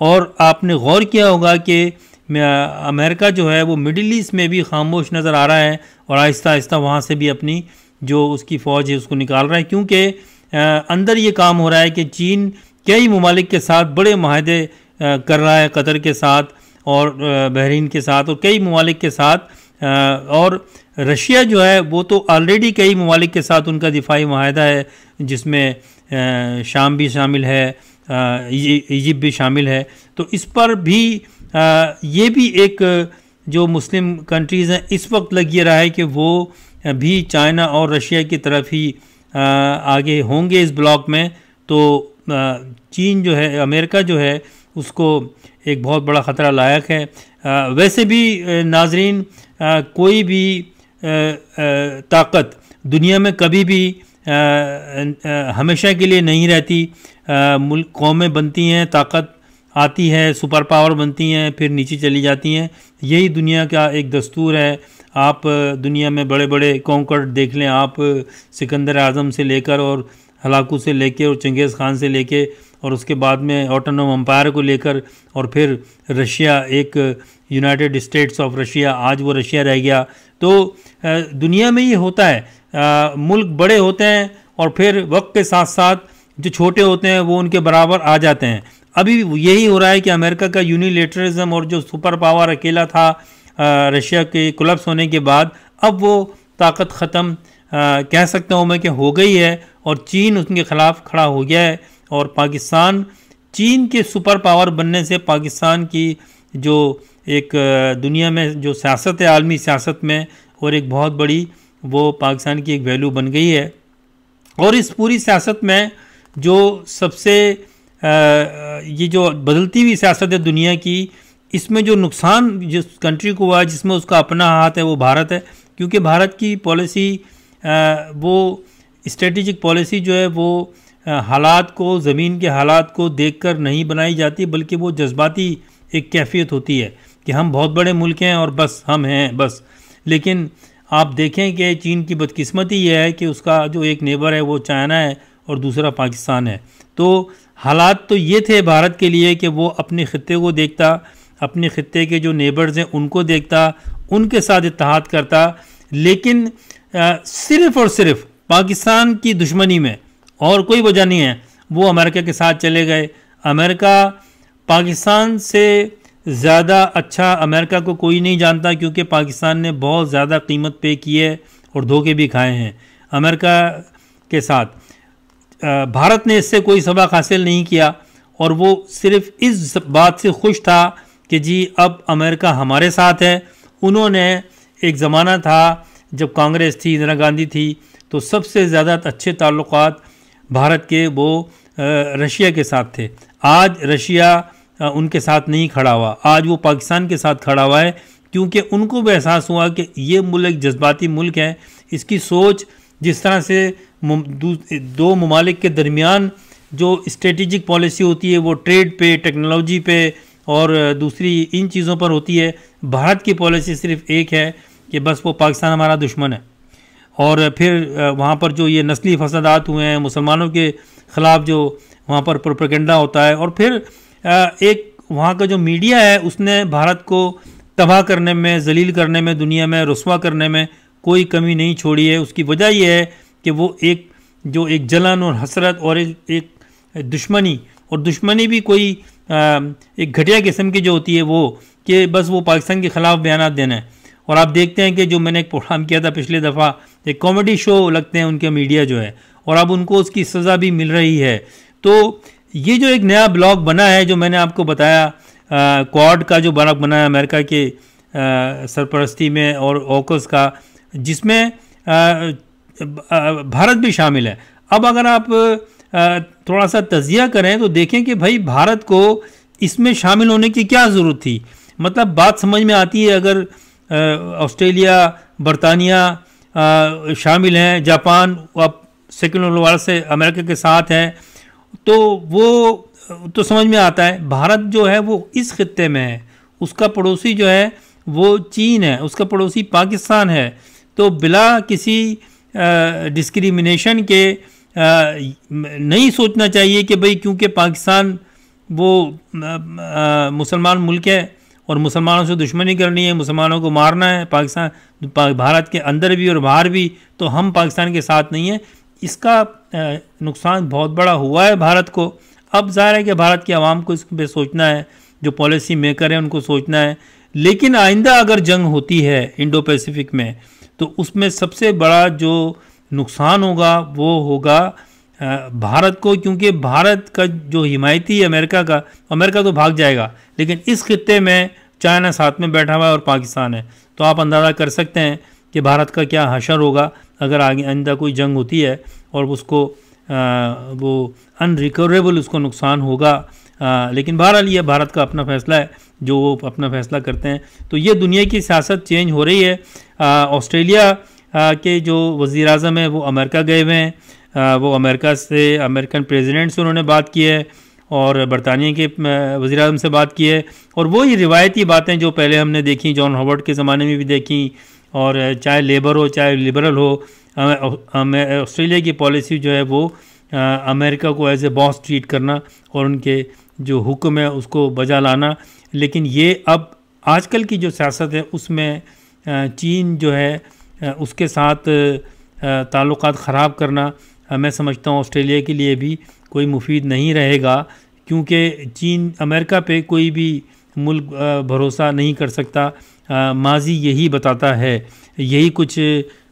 और आपने गौर किया होगा कि अमेरिका जो है वो मिडिल ईस्ट में भी खामोश नज़र आ रहा है, और आहिस्ता आहिस्ता वहाँ से भी अपनी जो उसकी फ़ौज है उसको निकाल रहा है, क्योंकि अंदर ये काम हो रहा है कि चीन कई ममालिक के साथ बड़े माहदे कर रहा है, कतर के साथ और बहरीन के साथ और कई ममालिक के साथ। और रशिया जो है वो तो ऑलरेडी कई ममालिक के साथ उनका दिफाई माहदा है, जिसमें शाम भी शामिल है, इजिप्ट भी शामिल है। तो इस पर भी ये भी एक जो मुस्लिम कंट्रीज़ हैं इस वक्त लग ये रहा है कि वो भी चाइना और रशिया की तरफ ही आगे होंगे इस ब्लॉक में। तो चीन जो है, अमेरिका जो है, उसको एक बहुत बड़ा ख़तरा लायक है। वैसे भी नाजरीन, कोई भी ताकत दुनिया में कभी भी हमेशा के लिए नहीं रहती। मुल्क कौमें बनती हैं, ताकत आती है, सुपर पावर बनती हैं, फिर नीचे चली जाती हैं। यही दुनिया का एक दस्तूर है। आप दुनिया में बड़े बड़े कॉन्कर्ड देख लें, आप सिकंदर आज़म से लेकर और हलाकू से लेकर और चंगेज़ खान से लेकर और उसके बाद में ऑटोनोम एम्पायर को लेकर, और फिर रशिया, एक यूनाइटेड स्टेट्स ऑफ रशिया, आज वो रशिया रह गया। तो दुनिया में ये होता है, मुल्क बड़े होते हैं और फिर वक्त के साथ साथ जो छोटे होते हैं वो उनके बराबर आ जाते हैं। अभी यही हो रहा है कि अमेरिका का यूनिलेटरिज्म और जो सुपर पावर अकेला था रशिया के कोलैप्स होने के बाद, अब वो ताकत ख़त्म कह सकता हूँ मैं कि हो गई है, और चीन उनके ख़िलाफ़ खड़ा हो गया है। और पाकिस्तान चीन के सुपर पावर बनने से पाकिस्तान की जो एक दुनिया में जो सियासत है, आलमी सियासत में, और एक बहुत बड़ी वो पाकिस्तान की एक वैल्यू बन गई है। और इस पूरी सियासत में जो सबसे ये जो बदलती हुई सियासत है दुनिया की, इसमें जो नुकसान जिस कंट्री को हुआ है, जिसमें उसका अपना हाथ है, वो भारत है। क्योंकि भारत की पॉलिसी वो स्ट्रेटेजिक पॉलिसी जो है वो हालात को, ज़मीन के हालात को देखकर नहीं बनाई जाती, बल्कि वो जज्बाती एक कैफियत होती है कि हम बहुत बड़े मुल्क हैं और बस हम हैं बस। लेकिन आप देखें कि चीन की बदकिस्मती ये है कि उसका जो एक नेबर है वो चाइना है और दूसरा पाकिस्तान है। तो हालात तो ये थे भारत के लिए कि वो अपने ख़ित्ते को देखता, अपने ख़ित्ते के जो नेबर्स हैं उनको देखता, उनके साथ इत्तेहाद करता, लेकिन सिर्फ़ और सिर्फ पाकिस्तान की दुश्मनी में, और कोई वजह नहीं है, वो अमेरिका के साथ चले गए। अमेरिका पाकिस्तान से ज़्यादा अच्छा अमेरिका को कोई नहीं जानता, क्योंकि पाकिस्तान ने बहुत ज़्यादा कीमत पे की है और धोखे भी खाए हैं अमेरिका के साथ। भारत ने इससे कोई सबक हासिल नहीं किया, और वो सिर्फ इस बात से खुश था कि जी अब अमेरिका हमारे साथ है। उन्होंने एक ज़माना था जब कांग्रेस थी, इंदिरा गांधी थी, तो सबसे ज़्यादा अच्छे ताल्लुकात भारत के वो रशिया के साथ थे। आज रशिया उनके साथ नहीं खड़ा हुआ, आज वो पाकिस्तान के साथ खड़ा हुआ है, क्योंकि उनको भी एहसास हुआ कि ये मुल्क एक जज्बाती मुल्क है। इसकी सोच जिस तरह से दो ममालिक के दरमियान जो स्ट्रेटेजिक पॉलिसी होती है वो ट्रेड पे, टेक्नोलॉजी पे और दूसरी इन चीज़ों पर होती है। भारत की पॉलिसी सिर्फ एक है कि बस वो पाकिस्तान हमारा दुश्मन है। और फिर वहाँ पर जो ये नस्ली फसादात हुए हैं, मुसलमानों के ख़िलाफ़ जो वहाँ पर प्रोपेगेंडा होता है, और फिर एक वहाँ का जो मीडिया है उसने भारत को तबाह करने में, जलील करने में, दुनिया में रुस्वा करने में कोई कमी नहीं छोड़ी है। उसकी वजह यह है कि वो एक जलन और हसरत और एक दुश्मनी, और दुश्मनी भी कोई एक घटिया किस्म की जो होती है वो कि बस वो पाकिस्तान के ख़िलाफ़ बयान देना है। और आप देखते हैं कि जो मैंने एक प्रोग्राम किया था पिछले दफ़ा, एक कॉमेडी शो लगते हैं उनके मीडिया जो है, और अब उनको उसकी सज़ा भी मिल रही है। तो ये जो एक नया ब्लॉग बना है जो मैंने आपको बताया, क्वाड का जो ब्लॉग बना है अमेरिका के सरपरस्ती में और ऑकस का, जिसमें भारत भी शामिल है। अब अगर आप थोड़ा सा तजिया करें तो देखें कि भाई भारत को इसमें शामिल होने की क्या ज़रूरत थी। मतलब बात समझ में आती है, अगर ऑस्ट्रेलिया, बरतानिया शामिल हैं, जापान अब सेकुलर वार से अमेरिका के साथ है, तो वो तो समझ में आता है। भारत जो है वो इस खित्ते में है, उसका पड़ोसी जो है वो चीन है, उसका पड़ोसी पाकिस्तान है। तो बिला किसी डिस्क्रिमिनेशन के नहीं सोचना चाहिए कि भाई क्योंकि पाकिस्तान वो मुसलमान मुल्क है और मुसलमानों से दुश्मनी करनी है, मुसलमानों को मारना है, पाकिस्तान भारत के अंदर भी और बाहर भी, तो हम पाकिस्तान के साथ नहीं हैं। इसका नुकसान बहुत बड़ा हुआ है भारत को। अब ज़ाहिर है कि भारत की आवाम को इस पर सोचना है, जो पॉलिसी मेकर हैं उनको सोचना है। लेकिन आइंदा अगर जंग होती है इंडो पैसिफिक में, तो उसमें सबसे बड़ा जो नुकसान होगा वो होगा भारत को, क्योंकि भारत का जो हिमायती अमेरिका तो भाग जाएगा, लेकिन इस खित्ते में चाइना साथ में बैठा हुआ है और पाकिस्तान है। तो आप अंदाज़ा कर सकते हैं कि भारत का क्या हशर होगा अगर आगे आइंदा कोई जंग होती है और उसको वो अनरिकवरेबल उसको नुकसान होगा। लेकिन बहरहाल ये भारत का अपना फ़ैसला है, जो वो अपना फ़ैसला करते हैं। तो ये दुनिया की सियासत चेंज हो रही है। ऑस्ट्रेलिया के जो वज़ीर आज़म है वो अमेरिका गए हुए हैं, वो अमेरिकन प्रेसिडेंट से उन्होंने बात की है और बरतानिया के वज़ीर आज़म से बात की है। और वो ही रिवायती बातें जो पहले हमने देखी, जॉन हॉवर्ड के ज़माने में भी देखी, और चाहे लेबर हो चाहे लिबरल हो, ऑस्ट्रेलिया की पॉलिसी जो है वो अमेरिका को एज ए बॉस ट्रीट करना और उनके जो हुक्म है उसको बजा लाना। लेकिन ये अब आजकल की जो सियासत है उसमें चीन जो है उसके साथ ताल्लुकात ख़राब करना मैं समझता हूँ ऑस्ट्रेलिया के लिए भी कोई मुफीद नहीं रहेगा, क्योंकि चीन अमेरिका पे कोई भी मुल्क भरोसा नहीं कर सकता। माजी यही बताता है, यही कुछ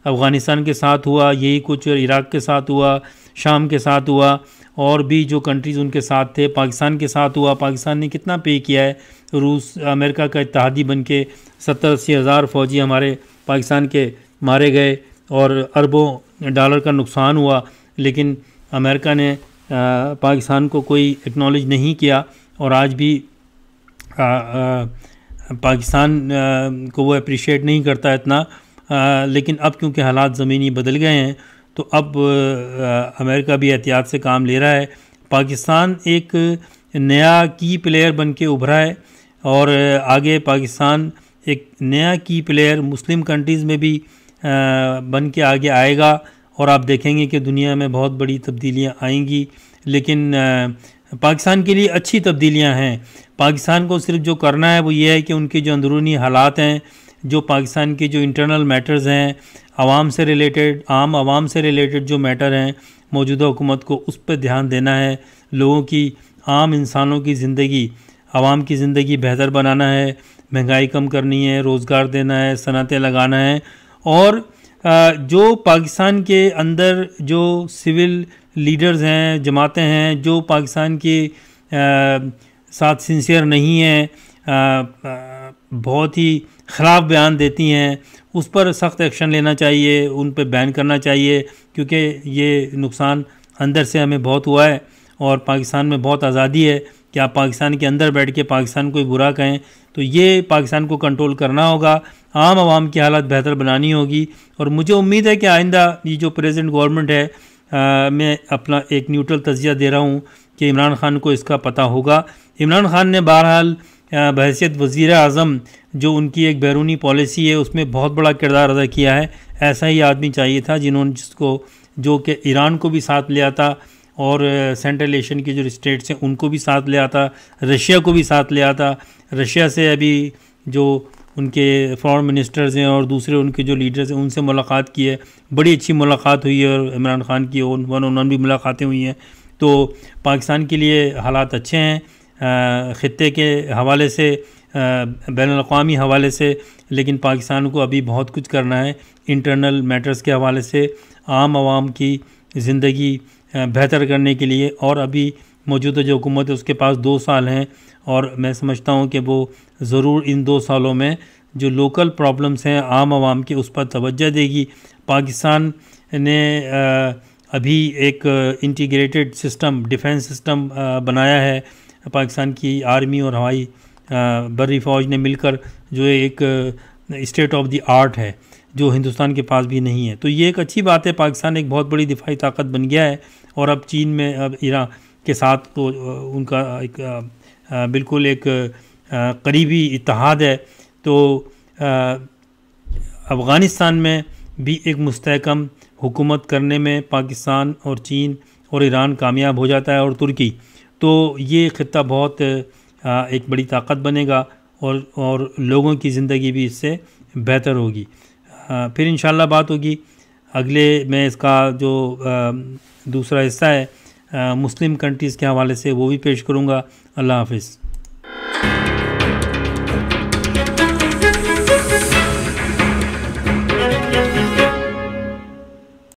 अफ़गानिस्तान के साथ हुआ, यही कुछ इराक़ के साथ हुआ, शाम के साथ हुआ, और भी जो कंट्रीज़ उनके साथ थे, पाकिस्तान के साथ हुआ। पाकिस्तान ने कितना पे किया है, रूस अमेरिका का इत्तेहादी बन के 70-80 हज़ार फ़ौजी हमारे पाकिस्तान के मारे गए और अरबों डॉलर का नुकसान हुआ, लेकिन अमेरिका ने पाकिस्तान को कोई एक्नॉलेज नहीं किया और आज भी पाकिस्तान को वो अप्रिशिएट नहीं करता इतना। लेकिन अब क्योंकि हालात ज़मीनी बदल गए हैं तो अब अमेरिका भी एहतियात से काम ले रहा है। पाकिस्तान एक नया की प्लेयर बन के उभरा है और आगे पाकिस्तान एक नया की प्लेयर मुस्लिम कंट्रीज़ में भी बन के आगे आएगा और आप देखेंगे कि दुनिया में बहुत बड़ी तब्दीलियां आएंगी। लेकिन पाकिस्तान के लिए अच्छी तब्दीलियां हैं। पाकिस्तान को सिर्फ जो करना है वो ये है कि उनके जो अंदरूनी हालात हैं, जो पाकिस्तान के जो इंटरनल मैटर्स हैं, आवाम से रिलेटेड, आम आवाम से रिलेटेड जो मैटर हैं, मौजूदा हुकूमत को उस पर ध्यान देना है। लोगों की, आम इंसानों की ज़िंदगी, आवाम की ज़िंदगी बेहतर बनाना है, महंगाई कम करनी है, रोज़गार देना है, सनतें लगाना है। और जो पाकिस्तान के अंदर जो सिविल लीडर्स हैं, जमातें हैं, जो पाकिस्तान के साथ सिंसियर नहीं हैं, बहुत ही ख़राब बयान देती हैं, उस पर सख्त एक्शन लेना चाहिए, उन पर बैन करना चाहिए, क्योंकि ये नुकसान अंदर से हमें बहुत हुआ है। और पाकिस्तान में बहुत आज़ादी है कि आप पाकिस्तान के अंदर बैठ के पाकिस्तान को बुरा कहें, तो ये पाकिस्तान को कंट्रोल करना होगा, आम आवाम की हालत बेहतर बनानी होगी। और मुझे उम्मीद है कि आइंदा ये जो प्रेजेंट गवर्नमेंट है, मैं अपना एक न्यूट्रल तज़किया दे रहा हूँ कि इमरान खान को इसका पता होगा। इमरान खान ने बहरहाल बहैसियत वज़ीर आज़म जो उनकी एक बैरूनी पॉलिसी है उसमें बहुत बड़ा किरदार अदा किया है। ऐसा ही आदमी चाहिए था जो कि ईरान को भी साथ ले आता और सेंट्रल एशियन के जो स्टेट्स हैं उनको भी साथ ले आता, रशिया को भी साथ ले आता। रशिया से अभी जो उनके फॉरेन मिनिस्टर्स हैं और दूसरे उनके जो लीडर्स हैं उनसे मुलाकात की है, बड़ी अच्छी मुलाकात हुई है और इमरान खान की वन ऑन वन भी मुलाकातें हुई हैं। तो पाकिस्तान के लिए हालात अच्छे हैं, ख़ित्ते के हवाले से, बैनुल-अक़वामी हवाले से, लेकिन पाकिस्तान को अभी बहुत कुछ करना है इंटरनल मैटर्स के हवाले से, आम आवाम की ज़िंदगी बेहतर करने के लिए। और अभी मौजूदा जो हुकूमत है उसके पास 2 साल हैं और मैं समझता हूँ कि वो ज़रूर इन 2 सालों में जो लोकल प्रॉब्लम्स हैं आम आवाम के उस पर तवज्जो देगी। पाकिस्तान ने अभी एक इंटीग्रेटेड सिस्टम, डिफेंस सिस्टम बनाया है। पाकिस्तान की आर्मी और हवाई बर्री फ़ौज ने मिलकर, जो एक स्टेट ऑफ द आर्ट है, जो हिंदुस्तान के पास भी नहीं है। तो ये एक अच्छी बात है, पाकिस्तान एक बहुत बड़ी दिफाई ताकत बन गया है। और अब चीन में, अब ईरान के साथ तो उनका एक बिल्कुल एक करीबी इत्तेहाद है। तो अफ़गानिस्तान में भी एक मुस्तहकम हुकूमत करने में पाकिस्तान और चीन और ईरान कामयाब हो जाता है और तुर्की, तो ये ख़ित्ता बहुत एक बड़ी ताकत बनेगा और लोगों की ज़िंदगी भी इससे बेहतर होगी। फिर इंशाल्लाह बात होगी अगले में। इसका जो दूसरा हिस्सा है मुस्लिम कंट्रीज़ के हवाले से वो भी पेश करूँगा। अल्लाह हाफ़िज़।